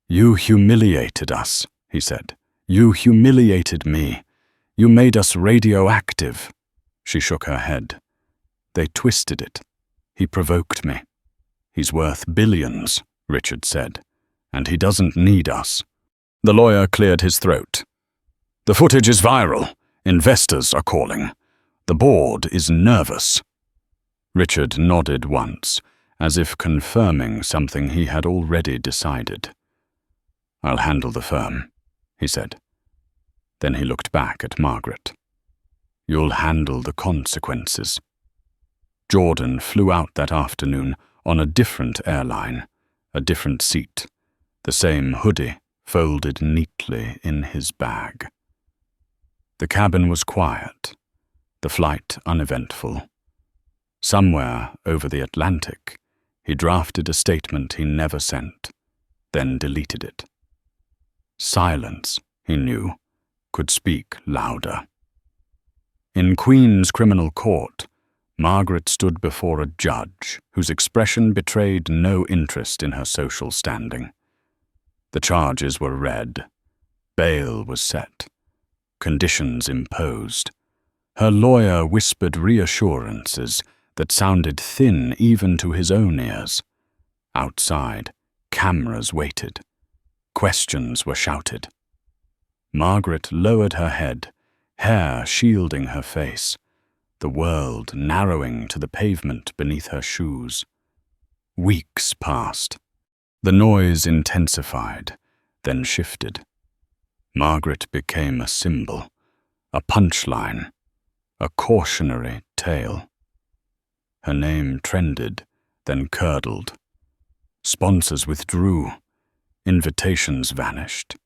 You humiliated us, he said. You humiliated me. You made us radioactive. She shook her head. They twisted it. He provoked me. He's worth billions, Richard said, and he doesn't need us. The lawyer cleared his throat. The footage is viral. Investors are calling. The board is nervous. Richard nodded once, as if confirming something he had already decided. I'll handle the firm, he said. Then he looked back at Margaret. You'll handle the consequences. Jordan flew out that afternoon on a different airline, a different seat, the same hoodie folded neatly in his bag. The cabin was quiet, the flight uneventful. Somewhere over the Atlantic, He drafted a statement he never sent, then deleted it. Silence, he knew, could speak louder. In Queen's criminal court, Margaret stood before a judge whose expression betrayed no interest in her social standing. The charges were read. Bail was set. Conditions imposed. Her lawyer whispered reassurances that sounded thin even to his own ears. Outside, cameras waited. Questions were shouted. Margaret lowered her head, hair shielding her face, the world narrowing to the pavement beneath her shoes. Weeks passed. The noise intensified, then shifted. Margaret became a symbol, a punchline, a cautionary tale. Her name trended, then curdled. Sponsors withdrew. Invitations vanished.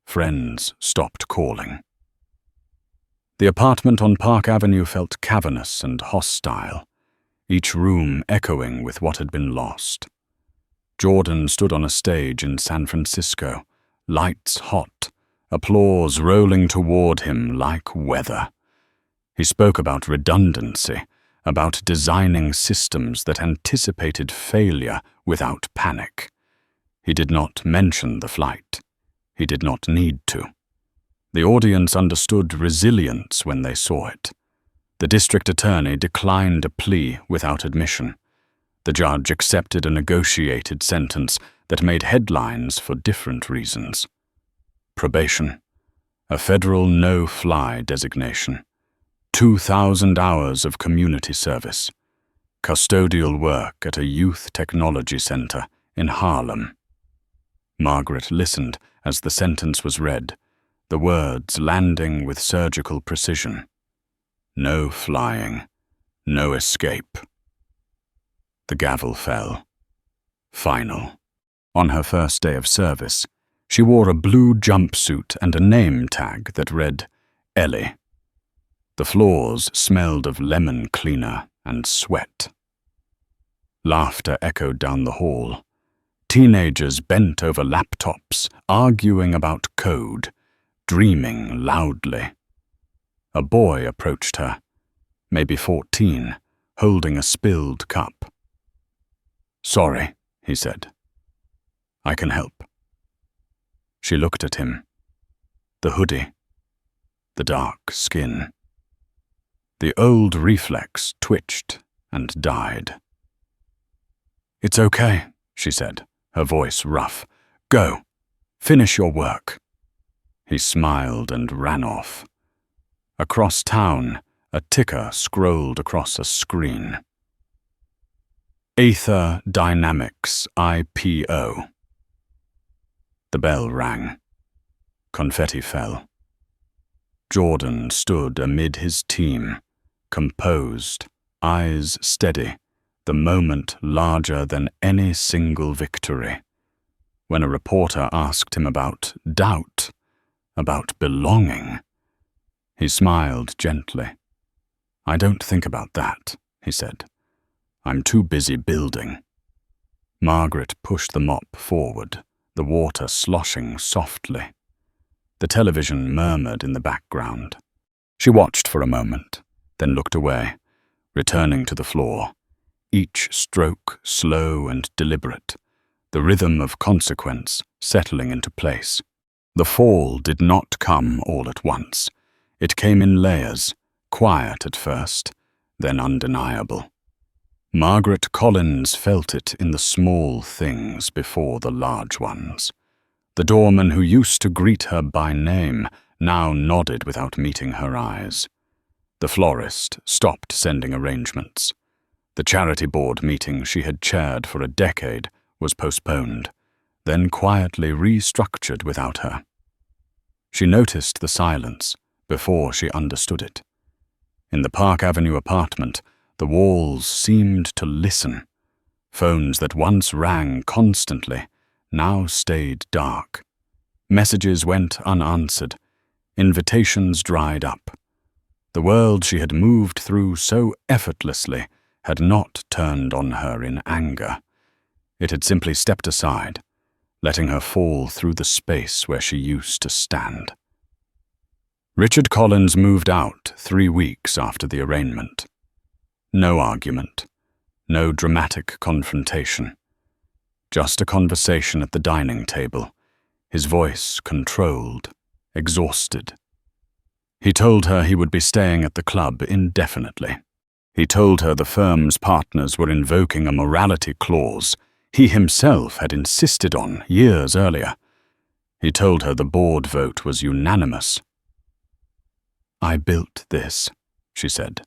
Friends stopped calling. The apartment on Park Avenue felt cavernous and hostile, each room echoing with what had been lost. Jordan stood on a stage in San Francisco, lights hot, applause rolling toward him like weather. He spoke about redundancy, about designing systems that anticipated failure without panic. He did not mention the flight. He did not need to. The audience understood resilience when they saw it. The district attorney declined a plea without admission. The judge accepted a negotiated sentence that made headlines for different reasons. Probation, a federal no-fly designation, 2,000 hours of community service, custodial work at a youth technology center in Harlem. Margaret listened as the sentence was read, the words landing with surgical precision. No flying, no escape. The gavel fell. Final. On her first day of service, she wore a blue jumpsuit and a name tag that read, Ellie. The floors smelled of lemon cleaner and sweat. Laughter echoed down the hall. Teenagers bent over laptops, arguing about code, dreaming loudly. A boy approached her, maybe 14, holding a spilled cup. "Sorry," he said. "I can help." She looked at him. The hoodie. The dark skin. The old reflex twitched and died. "It's okay," she said, her voice rough. "Go. Finish your work." He smiled and ran off. Across town, a ticker scrolled across a screen. Aether Dynamics IPO. The bell rang. Confetti fell. Jordan stood amid his team, composed, eyes steady, the moment larger than any single victory. When a reporter asked him about doubt, about belonging, he smiled gently. "I don't think about that," he said. "I'm too busy building." Margaret pushed the mop forward, the water sloshing softly. The television murmured in the background. She watched for a moment, then looked away, returning to the floor, each stroke slow and deliberate, the rhythm of consequence settling into place. The fall did not come all at once. It came in layers, quiet at first, then undeniable. Margaret Collins felt it in the small things before the large ones. The doorman who used to greet her by name now nodded without meeting her eyes. The florist stopped sending arrangements. The charity board meeting she had chaired for a decade was postponed, then quietly restructured without her. She noticed the silence before she understood it. In the Park Avenue apartment, the walls seemed to listen. Phones that once rang constantly now stayed dark. Messages went unanswered. Invitations dried up. The world she had moved through so effortlessly had not turned on her in anger. It had simply stepped aside, letting her fall through the space where she used to stand. Richard Collins moved out 3 weeks after the arraignment. No argument, no dramatic confrontation. Just a conversation at the dining table, his voice controlled, exhausted. He told her he would be staying at the club indefinitely. He told her the firm's partners were invoking a morality clause he himself had insisted on years earlier. He told her the board vote was unanimous. "I built this," she said,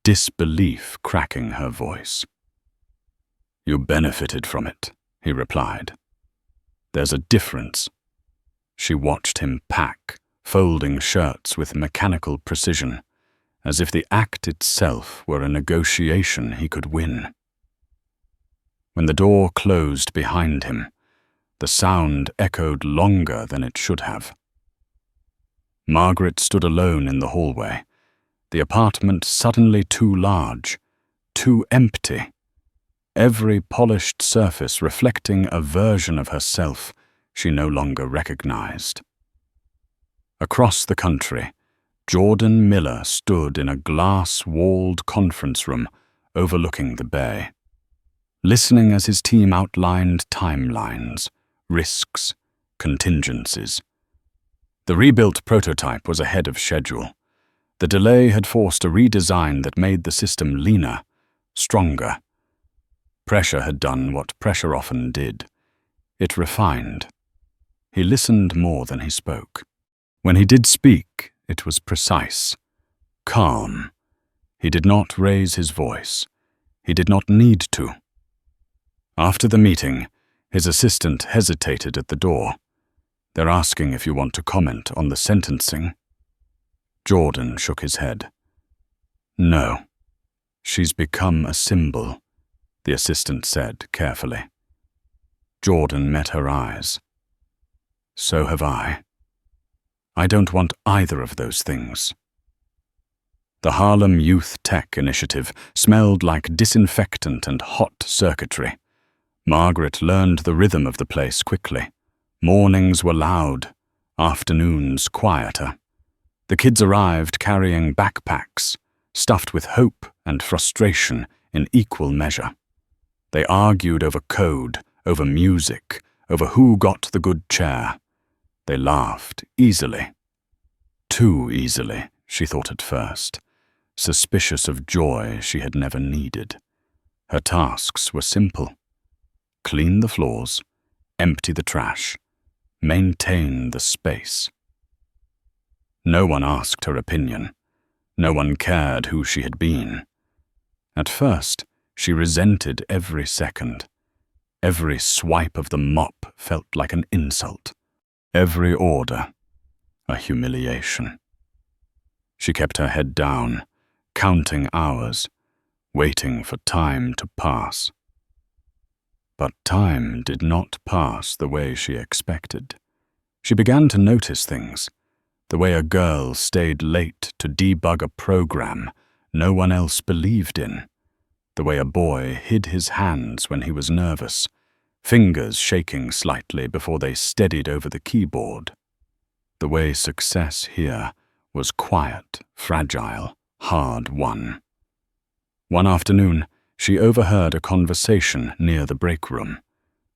disbelief cracking her voice. "You benefited from it," he replied. "There's a difference." She watched him pack, folding shirts with mechanical precision, as if the act itself were a negotiation he could win. When the door closed behind him, the sound echoed longer than it should have. Margaret stood alone in the hallway, the apartment suddenly too large, too empty, every polished surface reflecting a version of herself she no longer recognized. Across the country, Jordan Miller stood in a glass-walled conference room overlooking the bay, listening as his team outlined timelines, risks, contingencies. The rebuilt prototype was ahead of schedule. The delay had forced a redesign that made the system leaner, stronger. Pressure had done what pressure often did. It refined. He listened more than he spoke. When he did speak, it was precise, calm. He did not raise his voice. He did not need to. After the meeting, his assistant hesitated at the door. "They're asking if you want to comment on the sentencing." Jordan shook his head. "No. She's become a symbol," the assistant said carefully. Jordan met her eyes. "So have I. I don't want either of those things." The Harlem Youth Tech Initiative smelled like disinfectant and hot circuitry. Margaret learned the rhythm of the place quickly. Mornings were loud, afternoons quieter. The kids arrived carrying backpacks, stuffed with hope and frustration in equal measure. They argued over code, over music, over who got the good chair. They laughed easily. Too easily, she thought at first, suspicious of joy she had never needed. Her tasks were simple. Clean the floors, empty the trash, maintain the space. No one asked her opinion. No one cared who she had been. At first, she resented every second. Every swipe of the mop felt like an insult. Every order, a humiliation. She kept her head down, counting hours, waiting for time to pass. But time did not pass the way she expected. She began to notice things, the way a girl stayed late to debug a program no one else believed in, the way a boy hid his hands when he was nervous, fingers shaking slightly before they steadied over the keyboard, the way success here was quiet, fragile, hard-won. One afternoon, she overheard a conversation near the break room.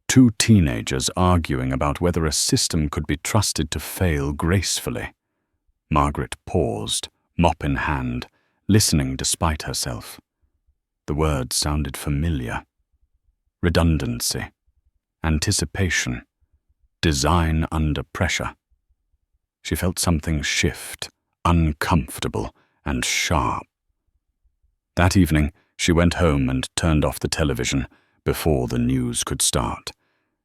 2 teenagers arguing about whether a system could be trusted to fail gracefully. Margaret paused, mop in hand, listening despite herself. The words sounded familiar. Redundancy, anticipation, design under pressure. She felt something shift, uncomfortable and sharp. That evening, she went home and turned off the television before the news could start.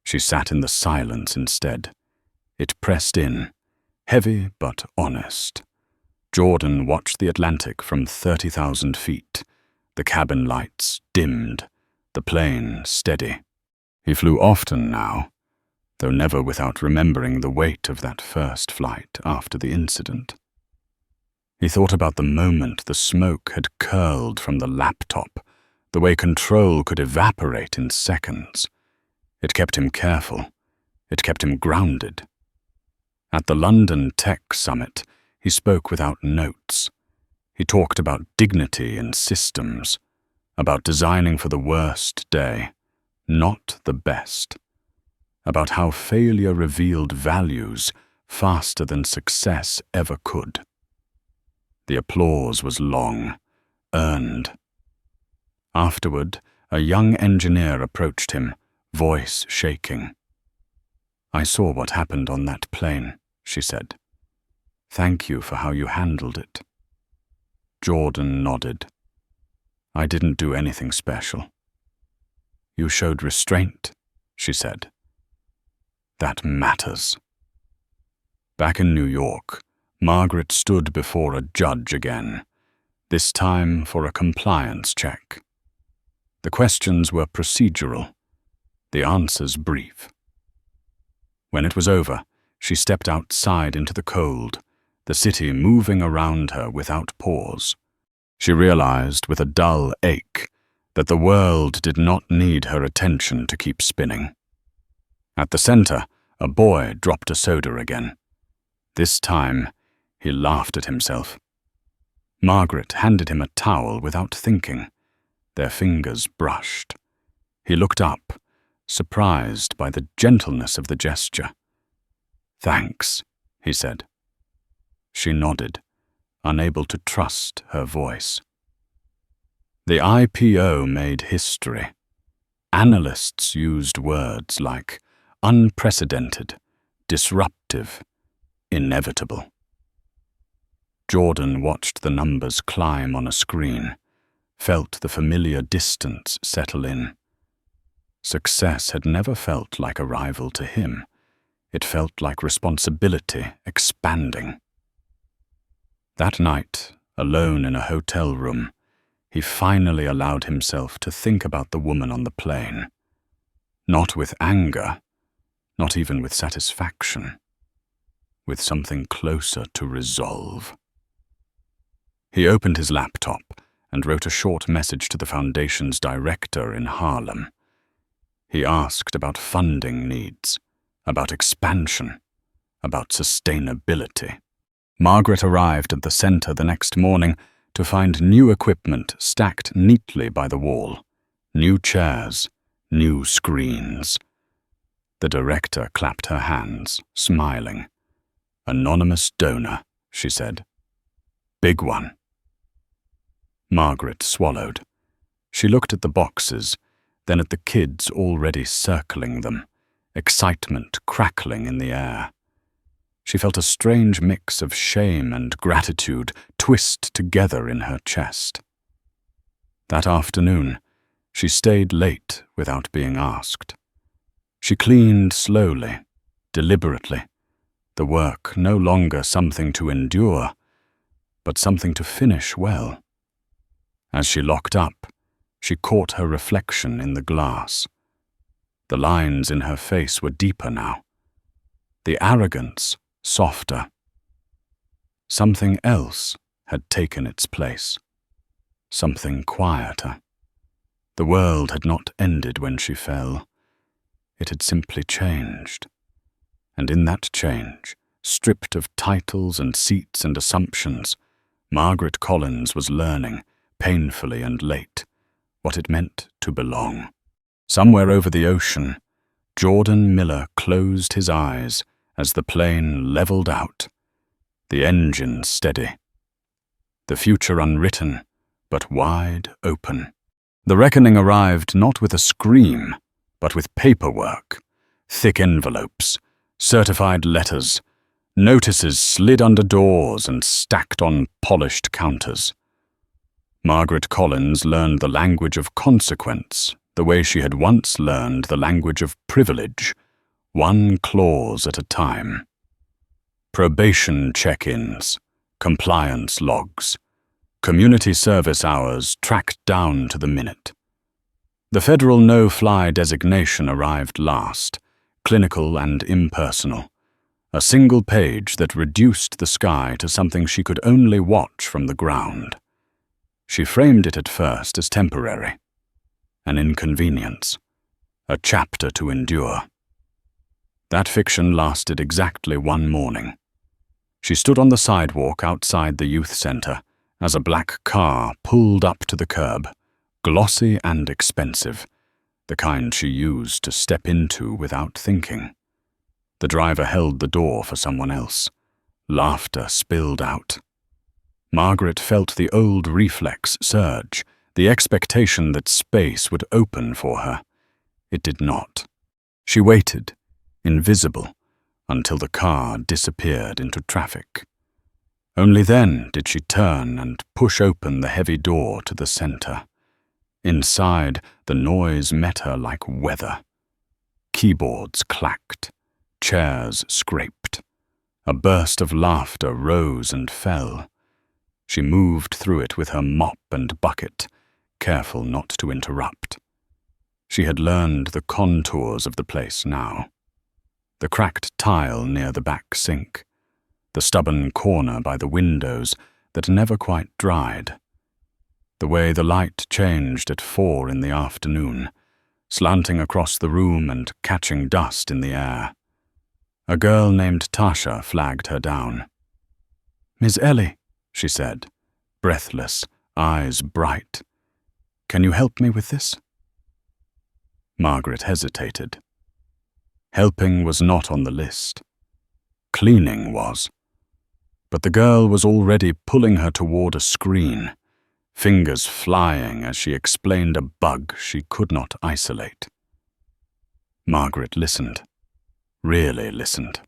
She sat in the silence instead. It pressed in, heavy but honest. Jordan watched the Atlantic from 30,000 feet, the cabin lights dimmed, the plane steady. He flew often now, though never without remembering the weight of that first flight after the incident. He thought about the moment the smoke had curled from the laptop, the way control could evaporate in seconds. It kept him careful. It kept him grounded. At the London Tech Summit, he spoke without notes. He talked about dignity in systems, about designing for the worst day, not the best, about how failure revealed values faster than success ever could. The applause was long, earned. Afterward, a young engineer approached him, voice shaking. "I saw what happened on that plane," she said. "Thank you for how you handled it." Jordan nodded. "I didn't do anything special." "You showed restraint," she said. "That matters." Back in New York, Margaret stood before a judge again, this time for a compliance check. The questions were procedural, the answers brief. When it was over, she stepped outside into the cold, the city moving around her without pause. She realized with a dull ache that the world did not need her attention to keep spinning. At the center, a boy dropped a soda again. This time, he laughed at himself. Margaret handed him a towel without thinking. Their fingers brushed. He looked up, surprised by the gentleness of the gesture. "Thanks," he said. She nodded, unable to trust her voice. The IPO made history. Analysts used words like unprecedented, disruptive, inevitable. Jordan watched the numbers climb on a screen, felt the familiar distance settle in. Success had never felt like a rival to him. It felt like responsibility expanding. That night, alone in a hotel room, he finally allowed himself to think about the woman on the plane. Not with anger, not even with satisfaction, with something closer to resolve. He opened his laptop and wrote a short message to the foundation's director in Harlem. He asked about funding needs, about expansion, about sustainability. Margaret arrived at the center the next morning to find new equipment stacked neatly by the wall, new chairs, new screens. The director clapped her hands, smiling. "Anonymous donor," she said. "Big one." Margaret swallowed. She looked at the boxes, then at the kids already circling them, excitement crackling in the air. She felt a strange mix of shame and gratitude twist together in her chest. That afternoon, she stayed late without being asked. She cleaned slowly, deliberately, the work no longer something to endure, but something to finish well. As she locked up, she caught her reflection in the glass. The lines in her face were deeper now. The arrogance softer. Something else had taken its place. Something quieter. The world had not ended when she fell. It had simply changed. And in that change, stripped of titles and seats and assumptions, Margaret Collins was learning, painfully and late, what it meant to belong. Somewhere over the ocean, Jordan Miller closed his eyes as the plane leveled out, the engine steady. The future unwritten, but wide open. The reckoning arrived not with a scream, but with paperwork, thick envelopes, certified letters, notices slid under doors and stacked on polished counters. Margaret Collins learned the language of consequence, the way she had once learned the language of privilege, one clause at a time. Probation check-ins, compliance logs, community service hours tracked down to the minute. The federal no-fly designation arrived last, clinical and impersonal, a single page that reduced the sky to something she could only watch from the ground. She framed it at first as temporary, an inconvenience, A chapter to endure. That fiction lasted exactly one morning. She stood on the sidewalk outside the youth center as a black car pulled up to the curb, glossy and expensive, the kind she used to step into without thinking. The driver held the door for someone else. Laughter spilled out. Margaret felt the old reflex surge, the expectation that space would open for her. It did not. She waited, invisible, until the car disappeared into traffic. Only then did she turn and push open the heavy door to the center. Inside, the noise met her like weather. Keyboards clacked. Chairs scraped. A burst of laughter rose and fell. She moved through it with her mop and bucket, careful not to interrupt. She had learned the contours of the place now. The cracked tile near the back sink, the stubborn corner by the windows that never quite dried, the way the light changed at 4 in the afternoon, slanting across the room and catching dust in the air. A girl named Tasha flagged her down. "Miss Ellie," she said, breathless, eyes bright. "Can you help me with this?" Margaret hesitated. Helping was not on the list. Cleaning was. But the girl was already pulling her toward a screen, fingers flying as she explained a bug she could not isolate. Margaret listened. Really listened.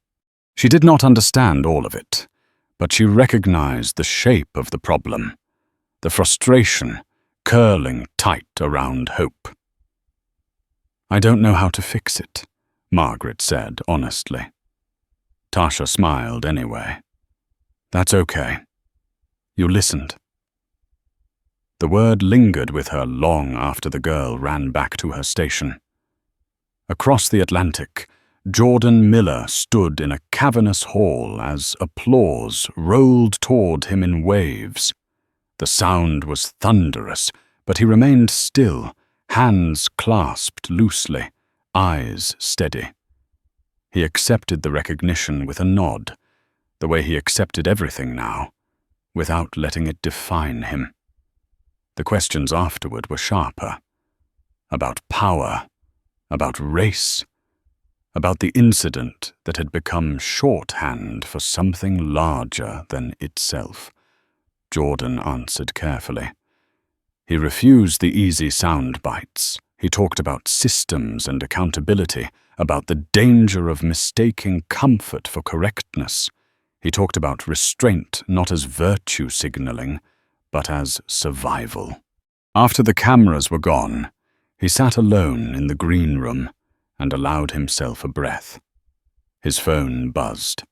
She did not understand all of it, but she recognized the shape of the problem, the frustration curling tight around hope. "I don't know how to fix it," Margaret said honestly. Tasha smiled anyway. "That's okay. You listened." The word lingered with her long after the girl ran back to her station. Across the Atlantic, Jordan Miller stood in a cavernous hall as applause rolled toward him in waves. The sound was thunderous, but he remained still, hands clasped loosely, eyes steady. He accepted the recognition with a nod, the way he accepted everything now, without letting it define him. The questions afterward were sharper. About power, about race, about the incident that had become shorthand for something larger than itself. Jordan answered carefully. He refused the easy sound bites. He talked about systems and accountability, about the danger of mistaking comfort for correctness. He talked about restraint not as virtue signaling, but as survival. After the cameras were gone, he sat alone in the green room and allowed himself a breath. His phone buzzed.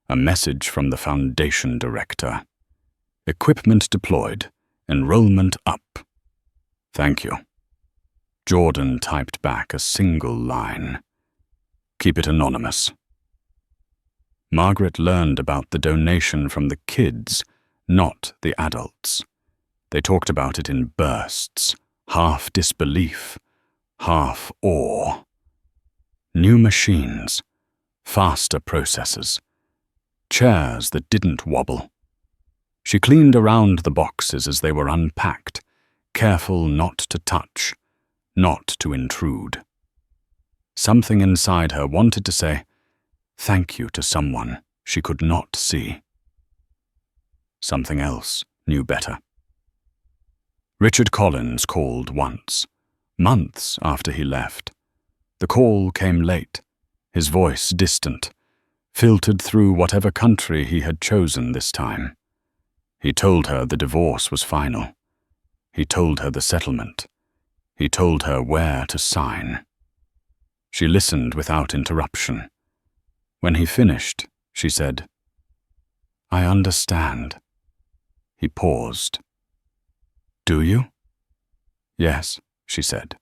A message from the foundation director. "Equipment deployed. Enrollment up." "Thank you." Jordan typed back a single line. "Keep it anonymous." Margaret learned about the donation from the kids, not the adults. They talked about it in bursts, half disbelief, half awe. New machines, faster processors, chairs that didn't wobble. She cleaned around the boxes as they were unpacked, careful not to touch, not to intrude. Something inside her wanted to say thank you to someone she could not see. Something else knew better. Richard Collins called once, months after he left. The call came late, his voice distant, filtered through whatever country he had chosen this time. He told her the divorce was final. He told her the settlement. He told her where to sign. She listened without interruption. When he finished, she said, "I understand." He paused. "Do you?" "Yes," she said.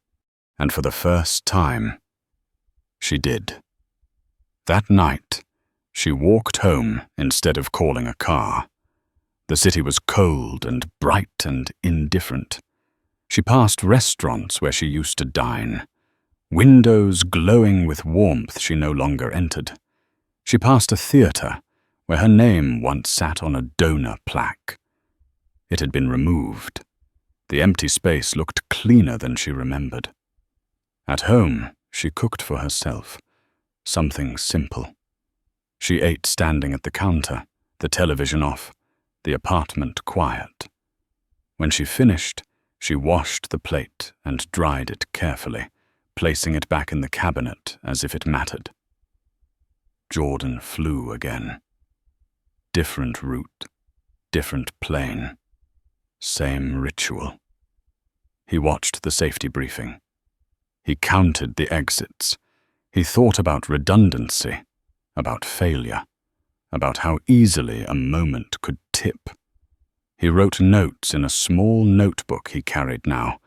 And for the first time, she did. That night, she walked home instead of calling a car. The city was cold and bright and indifferent. She passed restaurants where she used to dine, windows glowing with warmth she no longer entered. She passed a theatre where her name once sat on a donor plaque. It had been removed. The empty space looked cleaner than she remembered. At home, she cooked for herself, something simple. She ate standing at the counter, the television off, the apartment quiet. When she finished, she washed the plate and dried it carefully, placing it back in the cabinet as if it mattered. Jordan flew again. Different route, different plane, same ritual. He watched the safety briefing. He counted the exits. He thought about redundancy, about failure, about how easily a moment could tip. He wrote notes in a small notebook he carried now,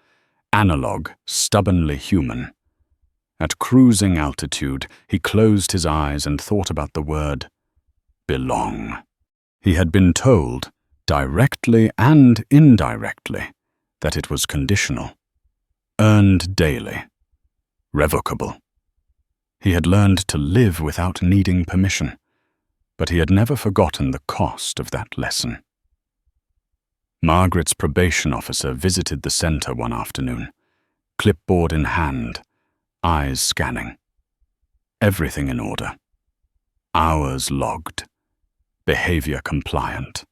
analog, stubbornly human. At cruising altitude, he closed his eyes and thought about the word belong. He had been told, directly and indirectly, that it was conditional, earned daily, revocable. He had learned to live without needing permission, but he had never forgotten the cost of that lesson. Margaret's probation officer visited the center one afternoon, clipboard in hand, eyes scanning. Everything in order. Hours logged. Behavior compliant.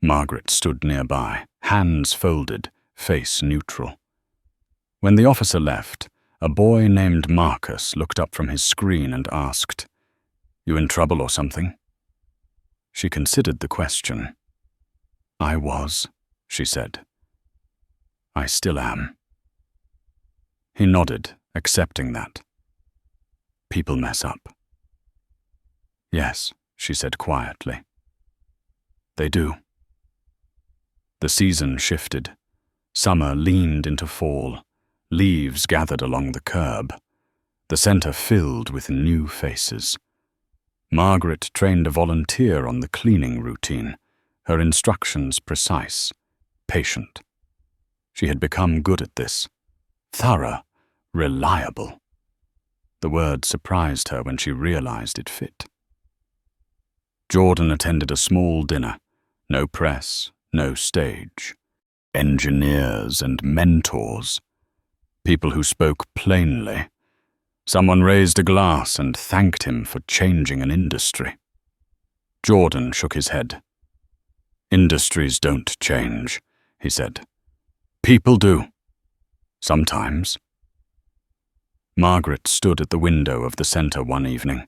Margaret stood nearby, hands folded, face neutral. When the officer left, a boy named Marcus looked up from his screen and asked, "You in trouble or something?" She considered the question. "I was," she said. "I still am." He nodded, accepting that. People mess up. "Yes," she said quietly. "They do." The season shifted. Summer leaned into fall. Leaves gathered along the curb. The center filled with new faces. Margaret trained a volunteer on the cleaning routine, her instructions precise, patient. She had become good at this. Thorough, reliable. The word surprised her when she realized it fit. Jordan attended a small dinner. No press, no stage. Engineers and mentors. People who spoke plainly. Someone raised a glass and thanked him for changing an industry. Jordan shook his head. "Industries don't change," he said. "People do. Sometimes." Margaret stood at the window of the center one evening,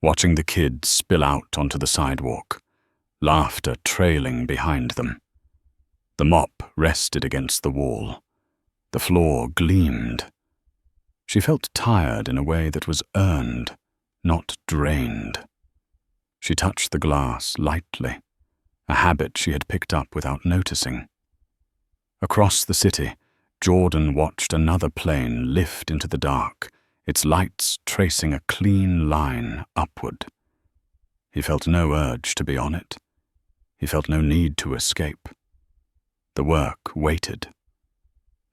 watching the kids spill out onto the sidewalk, laughter trailing behind them. The mop rested against the wall. The floor gleamed. She felt tired in a way that was earned, not drained. She touched the glass lightly, a habit she had picked up without noticing. Across the city, Jordan watched another plane lift into the dark, its lights tracing a clean line upward. He felt no urge to be on it. He felt no need to escape. The work waited.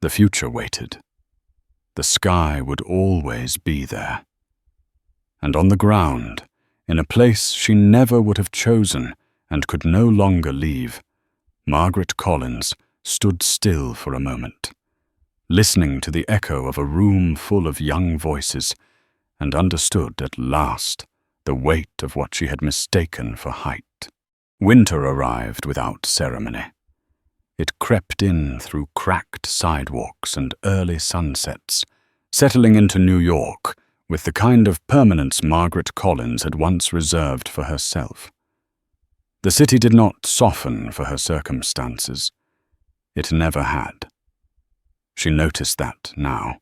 The future waited. The sky would always be there. And on the ground, in a place she never would have chosen and could no longer leave, Margaret Collins stood still for a moment, listening to the echo of a room full of young voices, and understood at last the weight of what she had mistaken for height. Winter arrived without ceremony. It crept in through cracked sidewalks and early sunsets, settling into New York with the kind of permanence Margaret Collins had once reserved for herself. The city did not soften for her circumstances. It never had. She noticed that now.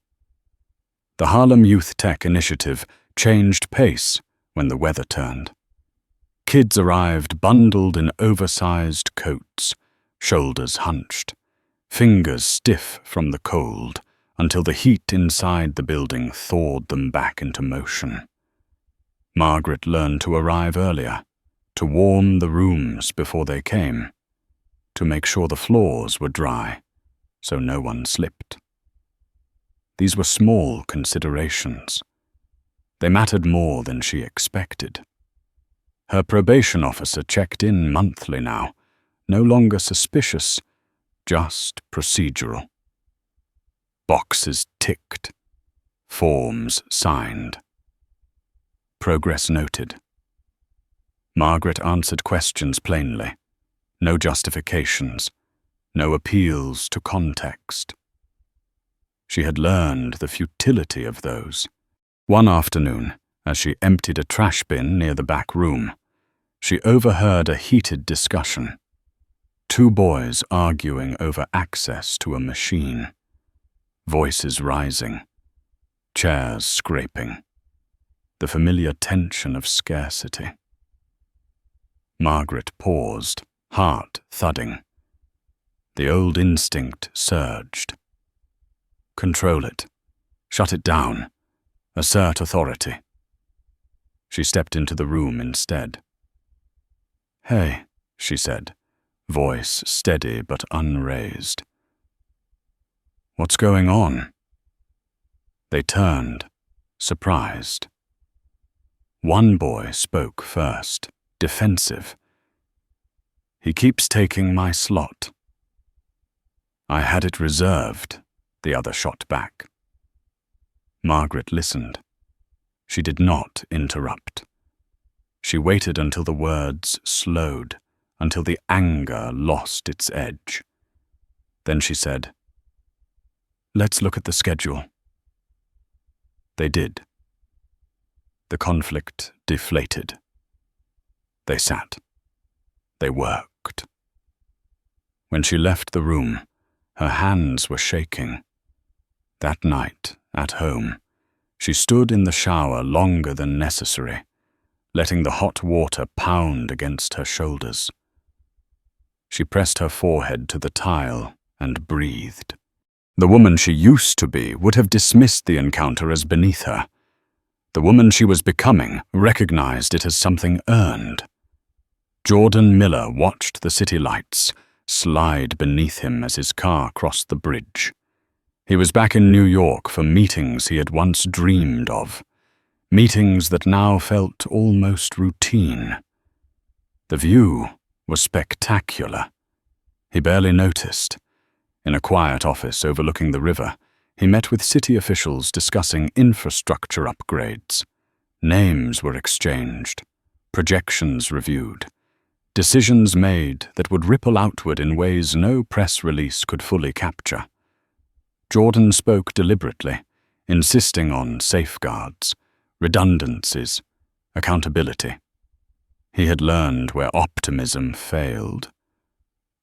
The Harlem Youth Tech Initiative changed pace when the weather turned. Kids arrived bundled in oversized coats, shoulders hunched, fingers stiff from the cold, until the heat inside the building thawed them back into motion. Margaret learned to arrive earlier, to warm the rooms before they came, to make sure the floors were dry, so no one slipped. These were small considerations. They mattered more than she expected. Her probation officer checked in monthly now, no longer suspicious, just procedural. Boxes ticked, forms signed. Progress noted. Margaret answered questions plainly. No justifications, no appeals to context. She had learned the futility of those. One afternoon, as she emptied a trash bin near the back room, she overheard a heated discussion. Two boys arguing over access to a machine. Voices rising, chairs scraping, the familiar tension of scarcity. Margaret paused, heart thudding. The old instinct surged. Control it. Shut it down. Assert authority. She stepped into the room instead. "Hey," she said, voice steady but unraised. "What's going on?" They turned, surprised. One boy spoke first, defensive. "He keeps taking my slot." "I had it reserved," the other shot back. Margaret listened. She did not interrupt. She waited until the words slowed, until the anger lost its edge. Then she said, "Let's look at the schedule." They did. The conflict deflated. They sat. They worked. When she left the room, her hands were shaking. That night, at home, she stood in the shower longer than necessary, letting the hot water pound against her shoulders. She pressed her forehead to the tile and breathed. The woman she used to be would have dismissed the encounter as beneath her. The woman she was becoming recognized it as something earned. Jordan Miller watched the city lights slide beneath him as his car crossed the bridge. He was back in New York for meetings he had once dreamed of, meetings that now felt almost routine. The view was spectacular. He barely noticed. In a quiet office overlooking the river, he met with city officials discussing infrastructure upgrades. Names were exchanged, projections reviewed, decisions made that would ripple outward in ways no press release could fully capture. Jordan spoke deliberately, insisting on safeguards, redundancies, accountability. He had learned where optimism failed.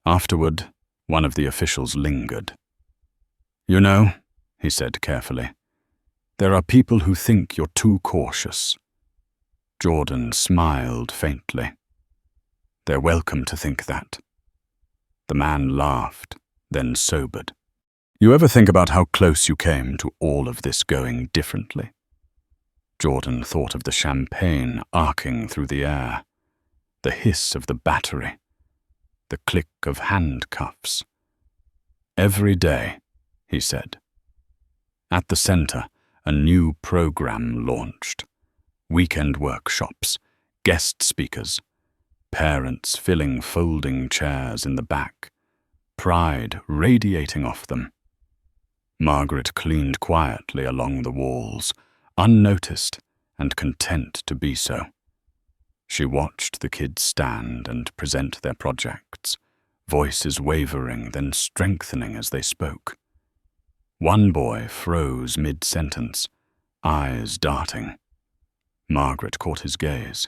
Afterward, one of the officials lingered. "You know," he said carefully, "there are people who think you're too cautious." Jordan smiled faintly. "They're welcome to think that." The man laughed, then sobered. "You ever think about how close you came to all of this going differently?" Jordan thought of the champagne arcing through the air, the hiss of the battery, the click of handcuffs. "Every day," he said. At the center, a new program launched. Weekend workshops, guest speakers, parents filling folding chairs in the back, pride radiating off them. Margaret cleaned quietly along the walls, unnoticed and content to be so. She watched the kids stand and present their projects, voices wavering then strengthening as they spoke. One boy froze mid-sentence, eyes darting. Margaret caught his gaze.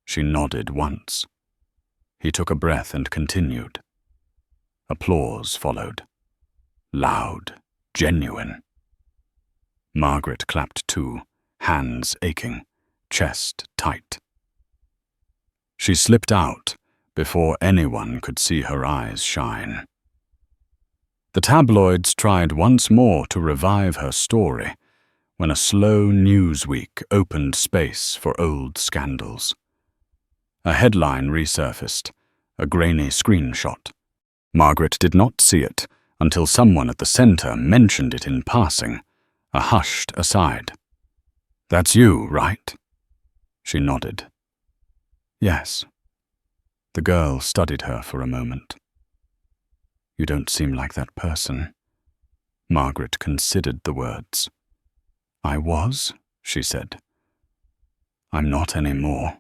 She nodded once. He took a breath and continued. Applause followed. Loud, genuine. Margaret clapped too, hands aching, chest tight. She slipped out before anyone could see her eyes shine. The tabloids tried once more to revive her story when a slow news week opened space for old scandals. A headline resurfaced, a grainy screenshot. Margaret did not see it until someone at the center mentioned it in passing, a hushed aside. "That's you, right?" She nodded. "Yes." The girl studied her for a moment. "You don't seem like that person." Margaret considered the words. "I was," she said. "I'm not anymore."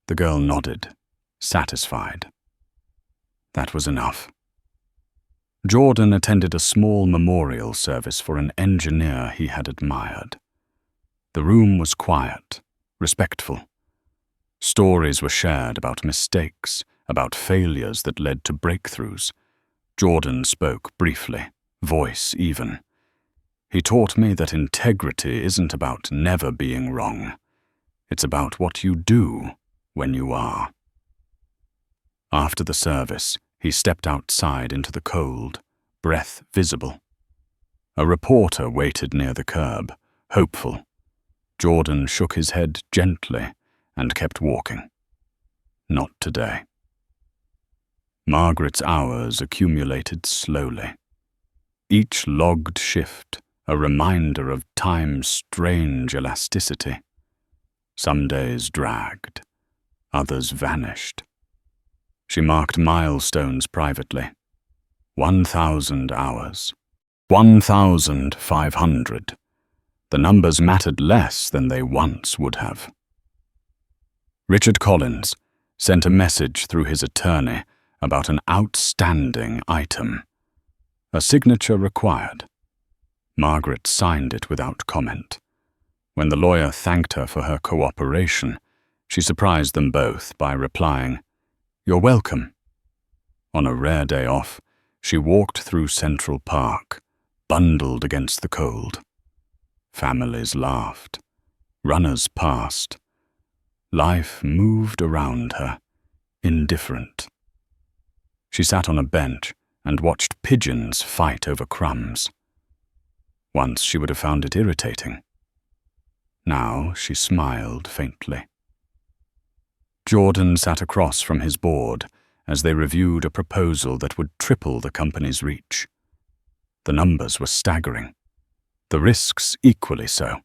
The girl nodded, satisfied. That was enough. Jordan attended a small memorial service for an engineer he had admired. The room was quiet, respectful. Stories were shared about mistakes, about failures that led to breakthroughs. Jordan spoke briefly, voice even. "He taught me that integrity isn't about never being wrong. It's about what you do when you are." After the service, he stepped outside into the cold, breath visible. A reporter waited near the curb, hopeful. Jordan shook his head gently and kept walking. Not today. Margaret's hours accumulated slowly. Each logged shift a reminder of time's strange elasticity. Some days dragged, others vanished. She marked milestones privately. 1,000 hours. 1,500. The numbers mattered less than they once would have. Richard Collins sent a message through his attorney about an outstanding item. A signature required. Margaret signed it without comment. When the lawyer thanked her for her cooperation, she surprised them both by replying, "You're welcome." On a rare day off, she walked through Central Park, bundled against the cold. Families laughed. Runners passed. Life moved around her, indifferent. She sat on a bench and watched pigeons fight over crumbs. Once she would have found it irritating. Now she smiled faintly. Jordan sat across from his board as they reviewed a proposal that would triple the company's reach. The numbers were staggering, the risks equally so.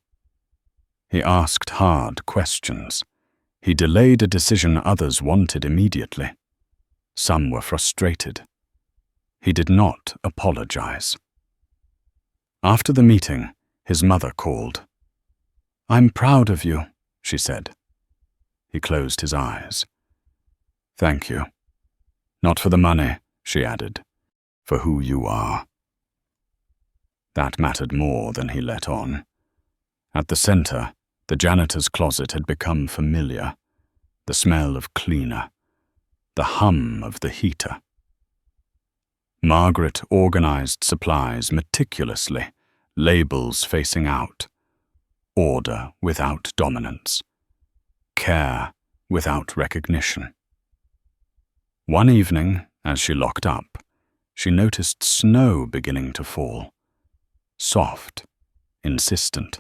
He asked hard questions. He delayed a decision others wanted immediately. Some were frustrated. He did not apologize. After the meeting, his mother called. "I'm proud of you," she said. He closed his eyes. "Thank you. Not for the money," she added, "for who you are." That mattered more than he let on. At the center, the janitor's closet had become familiar. The smell of cleaner, the hum of the heater. Margaret organized supplies meticulously, labels facing out. Order without dominance. Care without recognition. One evening, as she locked up, she noticed snow beginning to fall. Soft, insistent.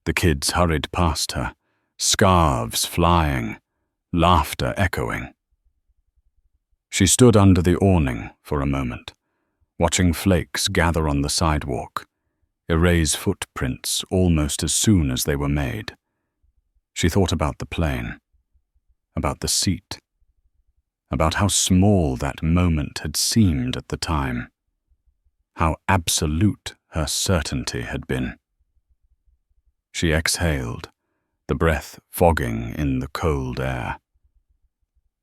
The kids hurried past her, scarves flying, laughter echoing. She stood under the awning for a moment, watching flakes gather on the sidewalk, erase footprints almost as soon as they were made. She thought about the plane, about the seat, about how small that moment had seemed at the time, how absolute her certainty had been. She exhaled, the breath fogging in the cold air.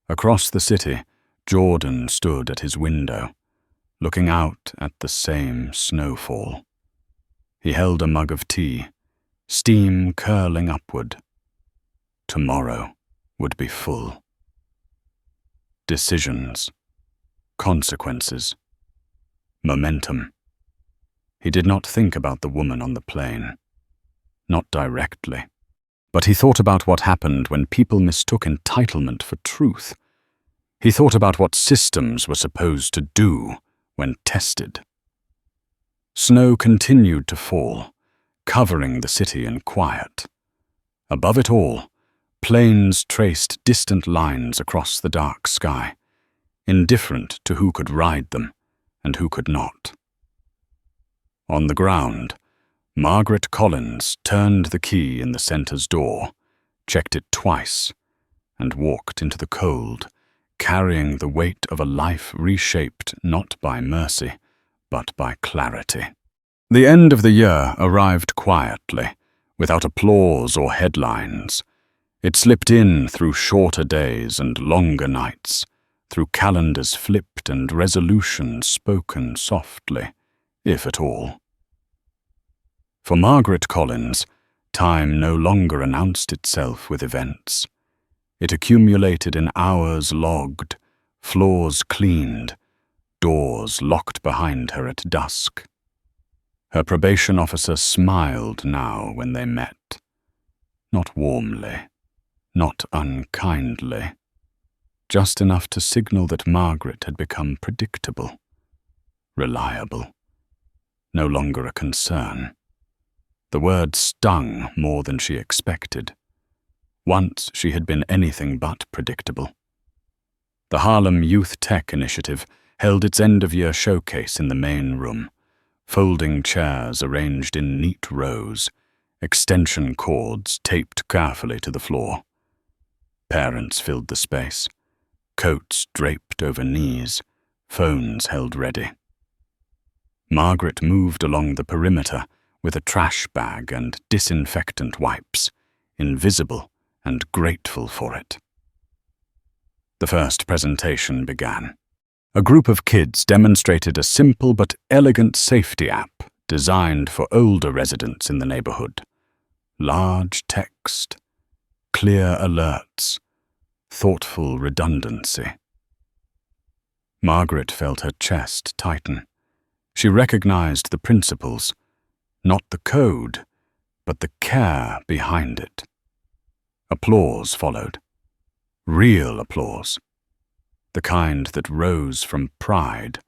Across the city, Jordan stood at his window, looking out at the same snowfall. He held a mug of tea, steam curling upward. Tomorrow would be full. Decisions, consequences, momentum. He did not think about the woman on the plane. Not directly. But he thought about what happened when people mistook entitlement for truth. He thought about what systems were supposed to do when tested. Snow continued to fall, covering the city in quiet. Above it all, planes traced distant lines across the dark sky, indifferent to who could ride them and who could not. On the ground, Margaret Collins turned the key in the centre's door, checked it twice, and walked into the cold, carrying the weight of a life reshaped not by mercy, but by clarity. The end of the year arrived quietly, without applause or headlines. It slipped in through shorter days and longer nights, through calendars flipped and resolutions spoken softly, if at all. For Margaret Collins, time no longer announced itself with events. It accumulated in hours logged, floors cleaned, doors locked behind her at dusk. Her probation officer smiled now when they met. Not warmly, not unkindly, just enough to signal that Margaret had become predictable, reliable, no longer a concern. The word stung more than she expected. Once she had been anything but predictable. The Harlem Youth Tech Initiative held its end-of-year showcase in the main room, folding chairs arranged in neat rows, extension cords taped carefully to the floor. Parents filled the space, coats draped over knees, phones held ready. Margaret moved along the perimeter with a trash bag and disinfectant wipes, invisible and grateful for it. The first presentation began. A group of kids demonstrated a simple but elegant safety app designed for older residents in the neighborhood. Large text, clear alerts, thoughtful redundancy. Margaret felt her chest tighten. She recognized the principles, not the code, but the care behind it. Applause followed. Real applause. The kind that rose from pride,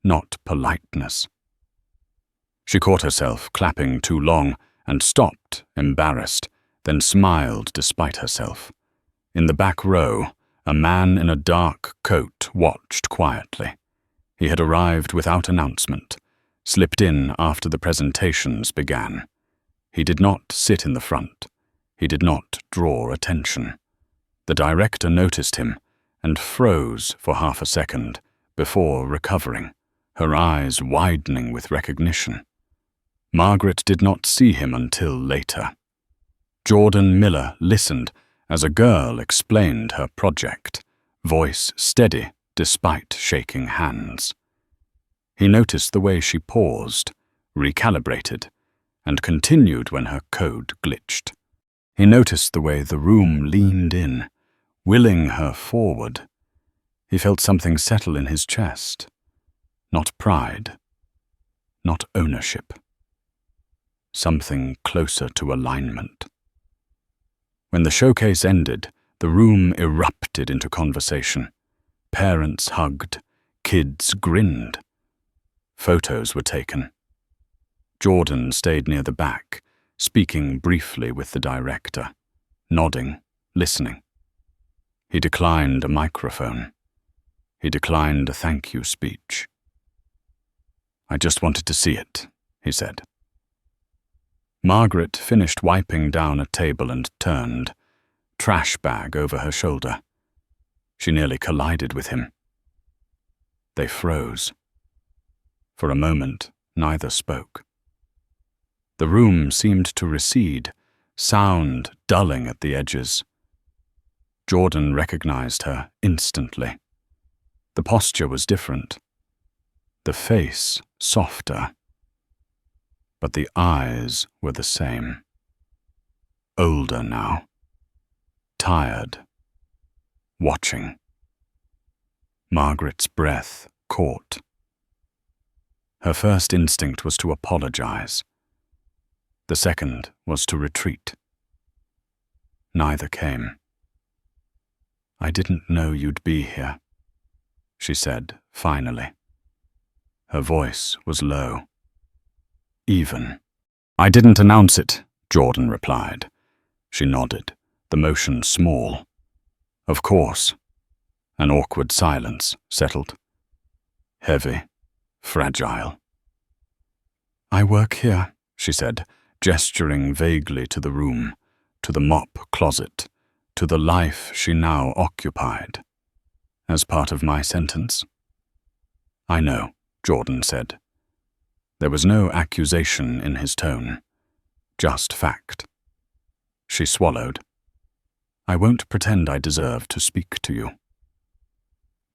not politeness. She caught herself clapping too long and stopped, embarrassed, then smiled despite herself. In the back row, a man in a dark coat watched quietly. He had arrived without announcement, slipped in after the presentations began. He did not sit in the front. He did not draw attention. The director noticed him and froze for half a second before recovering, her eyes widening with recognition. Margaret did not see him until later. Jordan Miller listened as a girl explained her project, voice steady despite shaking hands. He noticed the way she paused, recalibrated, and continued when her code glitched. He noticed the way the room leaned in, willing her forward. He felt something settle in his chest. Not pride, not ownership. Something closer to alignment. When the showcase ended, the room erupted into conversation. Parents hugged, kids grinned. Photos were taken. Jordan stayed near the back, speaking briefly with the director, nodding, listening. He declined a microphone. He declined a thank you speech. "I just wanted to see it," he said. Margaret finished wiping down a table and turned, trash bag over her shoulder. She nearly collided with him. They froze. For a moment, neither spoke. The room seemed to recede, sound dulling at the edges. Jordan recognized her instantly. The posture was different. The face softer. But the eyes were the same. Older now. Tired. Watching. Margaret's breath caught. Her first instinct was to apologize. The second was to retreat. Neither came. "I didn't know you'd be here," she said finally. Her voice was low. Even. "I didn't announce it," Jordan replied. She nodded, the motion small. "Of course." An awkward silence settled. Heavy, fragile. "I work here," she said, gesturing vaguely to the room, to the mop closet, to the life she now occupied. As part of my sentence? I know, Jordan said. There was no accusation in his tone, just fact. She swallowed. I won't pretend I deserve to speak to you.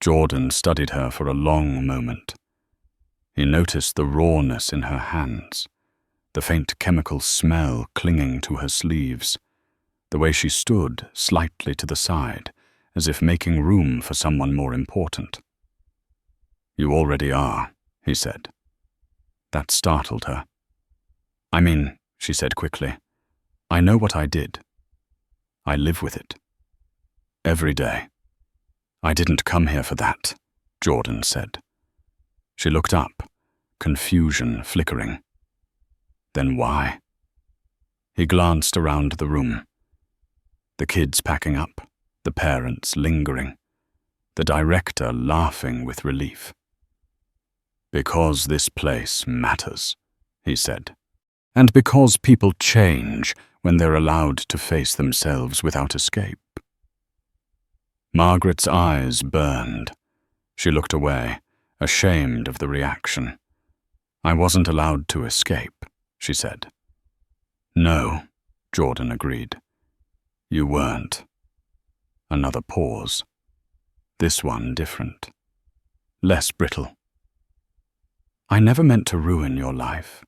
Jordan studied her for a long moment. He noticed the rawness in her hands, the faint chemical smell clinging to her sleeves, the way she stood slightly to the side, as if making room for someone more important. You already are, he said. That startled her. I mean, she said quickly, I know what I did. I live with it. Every day. I didn't come here for that, Jordan said. She looked up, confusion flickering. Then why? He glanced around the room. The kids packing up, the parents lingering, the director laughing with relief. Because this place matters, he said, and because people change when they're allowed to face themselves without escape. Margaret's eyes burned. She looked away, ashamed of the reaction. I wasn't allowed to escape, she said. No, Jordan agreed. You weren't. Another pause. This one different. Less brittle. I never meant to ruin your life,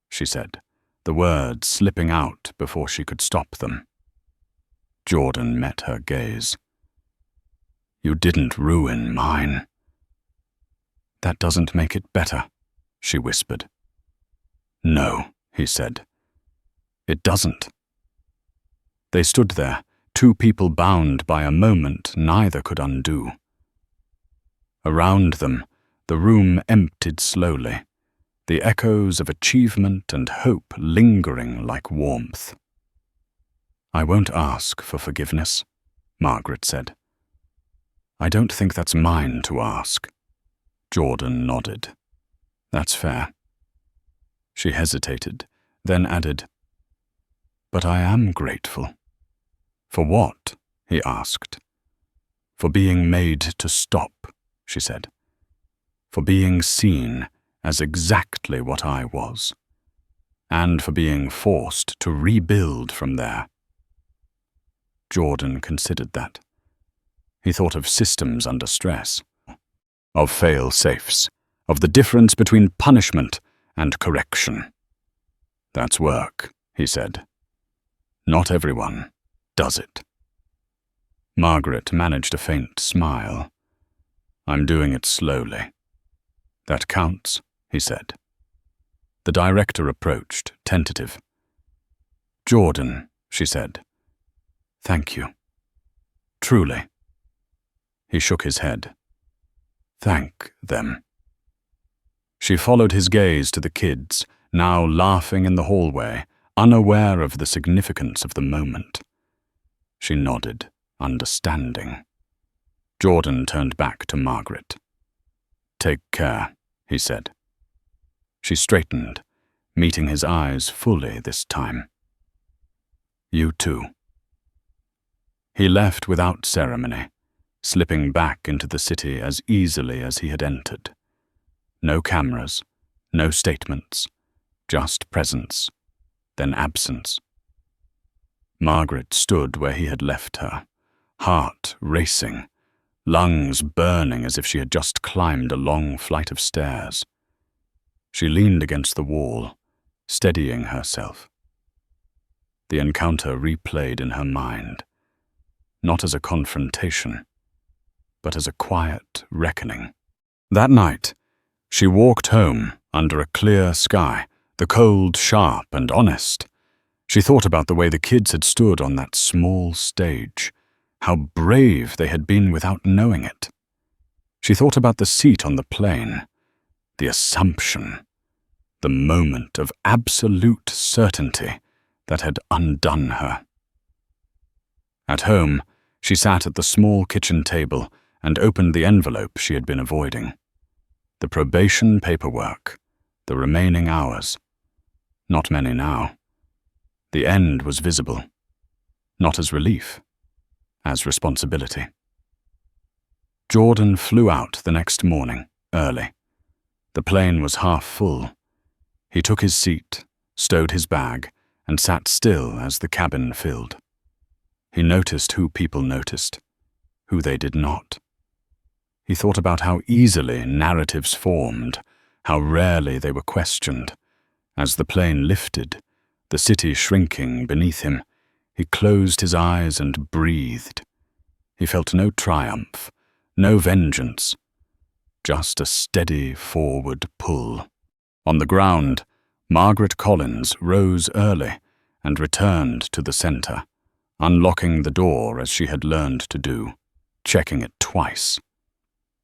she said, the words slipping out before she could stop them. Jordan met her gaze. You didn't ruin mine. That doesn't make it better, she whispered. No, he said. It doesn't. They stood there, two people bound by a moment neither could undo. Around them, the room emptied slowly, the echoes of achievement and hope lingering like warmth. I won't ask for forgiveness, Margaret said. I don't think that's mine to ask. Jordan nodded. That's fair. She hesitated, then added, But I am grateful. For what? He asked. For being made to stop, she said. For being seen as exactly what I was. And for being forced to rebuild from there. Jordan considered that. He thought of systems under stress, of fail-safes, of the difference between punishment and correction. That's work, he said. Not everyone does it. Margaret managed a faint smile. I'm doing it slowly. That counts, he said. The director approached, tentative. Jordan, she said. Thank you. Truly. He shook his head. Thank them. She followed his gaze to the kids, now laughing in the hallway, unaware of the significance of the moment. She nodded, understanding. Jordan turned back to Margaret. Take care, he said. She straightened, meeting his eyes fully this time. You too. He left without ceremony, slipping back into the city as easily as he had entered. No cameras, no statements, just presence, then absence. Margaret stood where he had left her, heart racing, lungs burning as if she had just climbed a long flight of stairs. She leaned against the wall, steadying herself. The encounter replayed in her mind, not as a confrontation, but as a quiet reckoning. That night, she walked home under a clear sky, the cold sharp and honest. She thought about the way the kids had stood on that small stage, how brave they had been without knowing it. She thought about the seat on the plane, the assumption, the moment of absolute certainty that had undone her. At home, she sat at the small kitchen table and opened the envelope she had been avoiding. The probation paperwork, the remaining hours. Not many now, The end was visible, not as relief, as responsibility. Jordan flew out the next morning, early. The plane was half full. He took his seat, stowed his bag, and sat still as the cabin filled. He noticed who people noticed, who they did not. He thought about how easily narratives formed, how rarely they were questioned. As the plane lifted, the city shrinking beneath him, he closed his eyes and breathed. He felt no triumph, no vengeance, just a steady forward pull. On the ground, Margaret Collins rose early and returned to the center, unlocking the door as she had learned to do, checking it twice.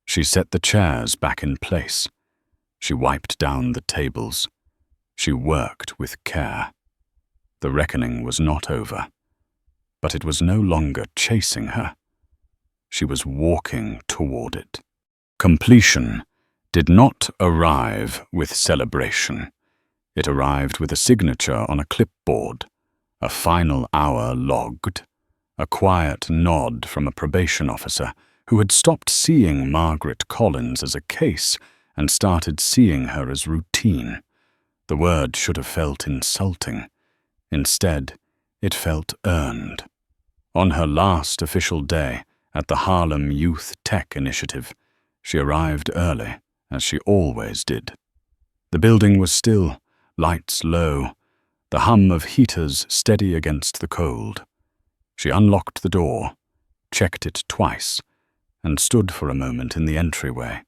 She set the chairs back in place. She wiped down the tables. She worked with care. The reckoning was not over, but it was no longer chasing her. She was walking toward it. Completion did not arrive with celebration. It arrived with a signature on a clipboard, a final hour logged, a quiet nod from a probation officer who had stopped seeing Margaret Collins as a case and started seeing her as routine. The word should have felt insulting. Instead, it felt earned. On her last official day at the Harlem Youth Tech Initiative, she arrived early, as she always did. The building was still, lights low, the hum of heaters steady against the cold. She unlocked the door, checked it twice, and stood for a moment in the entryway,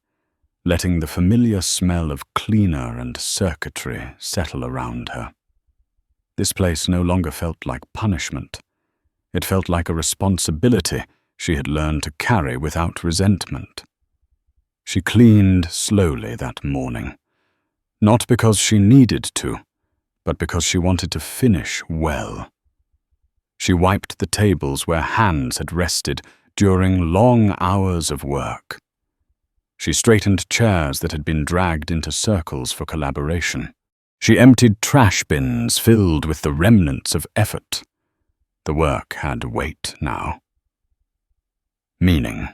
letting the familiar smell of cleaner and circuitry settle around her. This place no longer felt like punishment. It felt like a responsibility she had learned to carry without resentment. She cleaned slowly that morning, not because she needed to, but because she wanted to finish well. She wiped the tables where hands had rested during long hours of work. She straightened chairs that had been dragged into circles for collaboration. She emptied trash bins filled with the remnants of effort. The work had weight now. Meaning.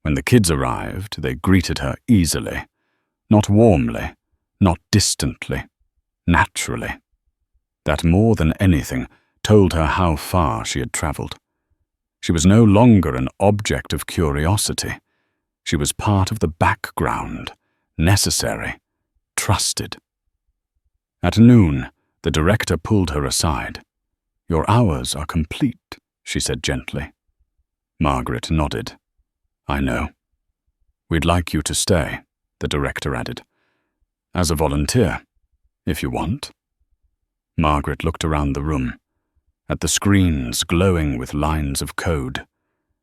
When the kids arrived, they greeted her easily, not warmly, not distantly, naturally. That more than anything told her how far she had traveled. She was no longer an object of curiosity. She was part of the background, necessary, trusted. At noon, the director pulled her aside. "Your hours are complete," she said gently. Margaret nodded. "I know. We'd like you to stay," the director added. "As a volunteer, if you want." Margaret looked around the room, at the screens glowing with lines of code,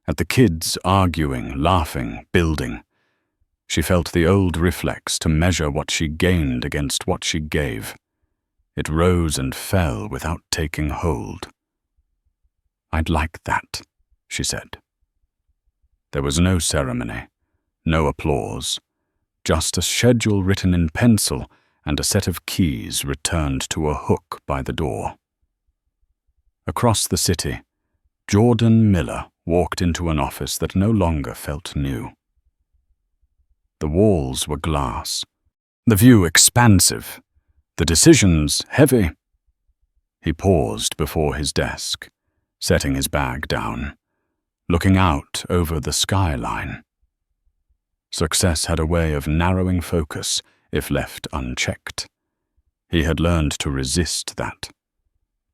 at the kids arguing, laughing, building. She felt the old reflex to measure what she gained against what she gave. It rose and fell without taking hold. "I'd like that," she said. There was no ceremony, no applause, just a schedule written in pencil and a set of keys returned to a hook by the door. Across the city, Jordan Miller walked into an office that no longer felt new. The walls were glass, the view expansive, the decisions heavy. He paused before his desk, setting his bag down, looking out over the skyline. Success had a way of narrowing focus if left unchecked. He had learned to resist that,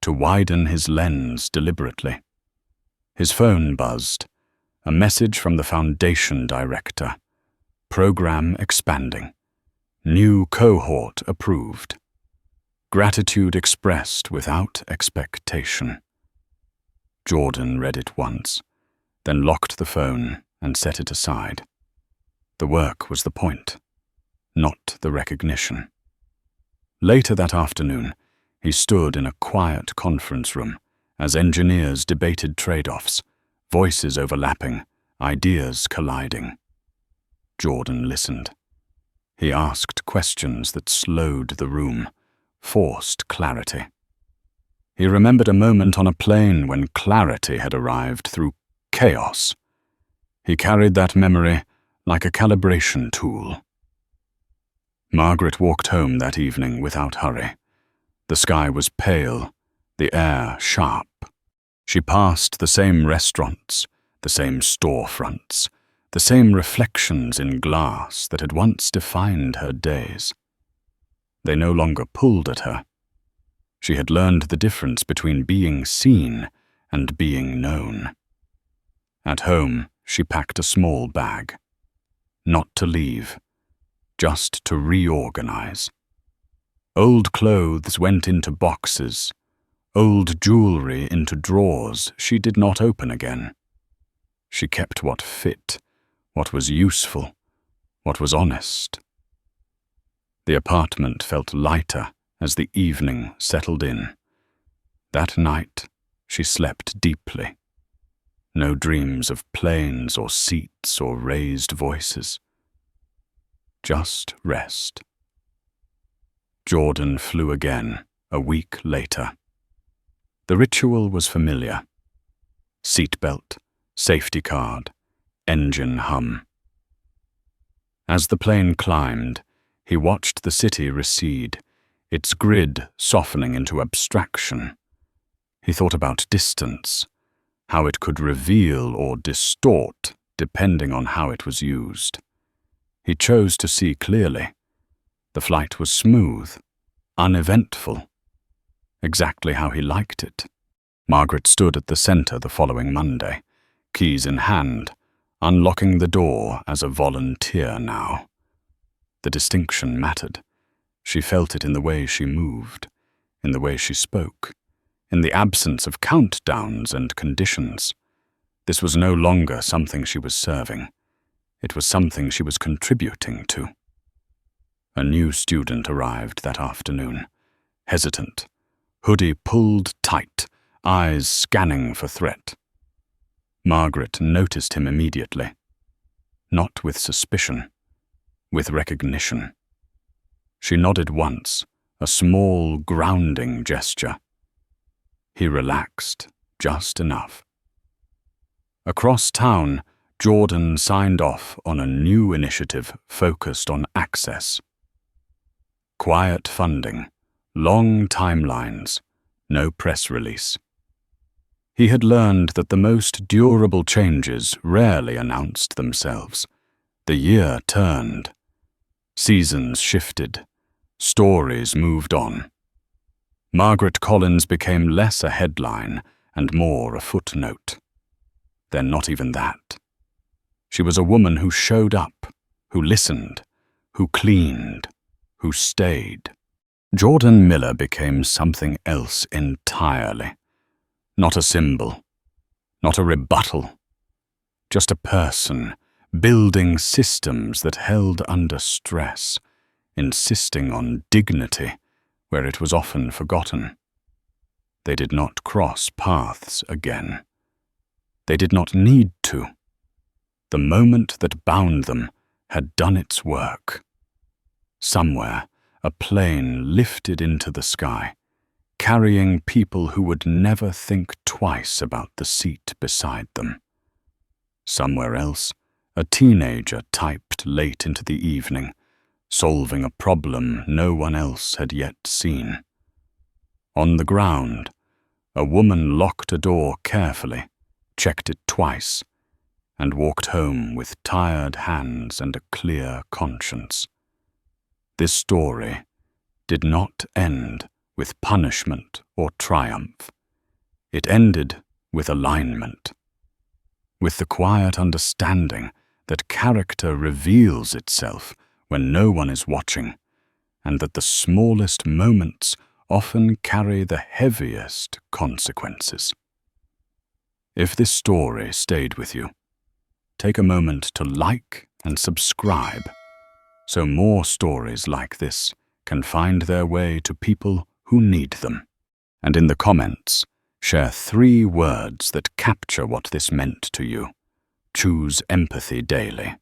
to widen his lens deliberately. His phone buzzed, a message from the foundation director. Program expanding. New cohort approved. Gratitude expressed without expectation. Jordan read it once, then locked the phone and set it aside. The work was the point, not the recognition. Later that afternoon, he stood in a quiet conference room as engineers debated trade-offs, voices overlapping, ideas colliding. Jordan listened. He asked questions that slowed the room, forced clarity. He remembered a moment on a plane when clarity had arrived through chaos. He carried that memory like a calibration tool. Margaret walked home that evening without hurry. The sky was pale, the air sharp. She passed the same restaurants, the same storefronts, the same reflections in glass that had once defined her days. They no longer pulled at her. She had learned the difference between being seen and being known. At home, she packed a small bag. Not to leave, just to reorganize. Old clothes went into boxes. Old jewelry into drawers she did not open again. She kept what fit, what was useful, what was honest. The apartment felt lighter as the evening settled in. That night, she slept deeply. No dreams of planes or seats or raised voices. Just rest. Jordan flew again a week later. The ritual was familiar. Seatbelt, safety card, engine hum. As the plane climbed, he watched the city recede, its grid softening into abstraction. He thought about distance, how it could reveal or distort depending on how it was used. He chose to see clearly. The flight was smooth, uneventful, exactly how he liked it. Margaret stood at the center the following Monday, keys in hand, unlocking the door as a volunteer now. The distinction mattered. She felt it in the way she moved, in the way she spoke, in the absence of countdowns and conditions. This was no longer something she was serving. It was something she was contributing to. A new student arrived that afternoon, hesitant, hoodie pulled tight, eyes scanning for threat. Margaret noticed him immediately, not with suspicion, with recognition. She nodded once, a small, grounding gesture. He relaxed just enough. Across town, Jordan signed off on a new initiative focused on access. Quiet funding, long timelines, no press release. He had learned that the most durable changes rarely announced themselves. The year turned. Seasons shifted. Stories moved on. Margaret Collins became less a headline and more a footnote. Then not even that. She was a woman who showed up, who listened, who cleaned, who stayed. Jordan Miller became something else entirely. Not a symbol, not a rebuttal, just a person building systems that held under stress, insisting on dignity where it was often forgotten. They did not cross paths again. They did not need to. The moment that bound them had done its work. Somewhere, a plane lifted into the sky, carrying people who would never think twice about the seat beside them. Somewhere else, a teenager typed late into the evening, solving a problem no one else had yet seen. On the ground, a woman locked a door carefully, checked it twice, and walked home with tired hands and a clear conscience. This story did not end with punishment or triumph. It ended with alignment, with the quiet understanding that character reveals itself when no one is watching, and that the smallest moments often carry the heaviest consequences. If this story stayed with you, take a moment to like and subscribe so more stories like this can find their way to people who need them. And in the comments, share 3 words that capture what this meant to you. Choose empathy daily.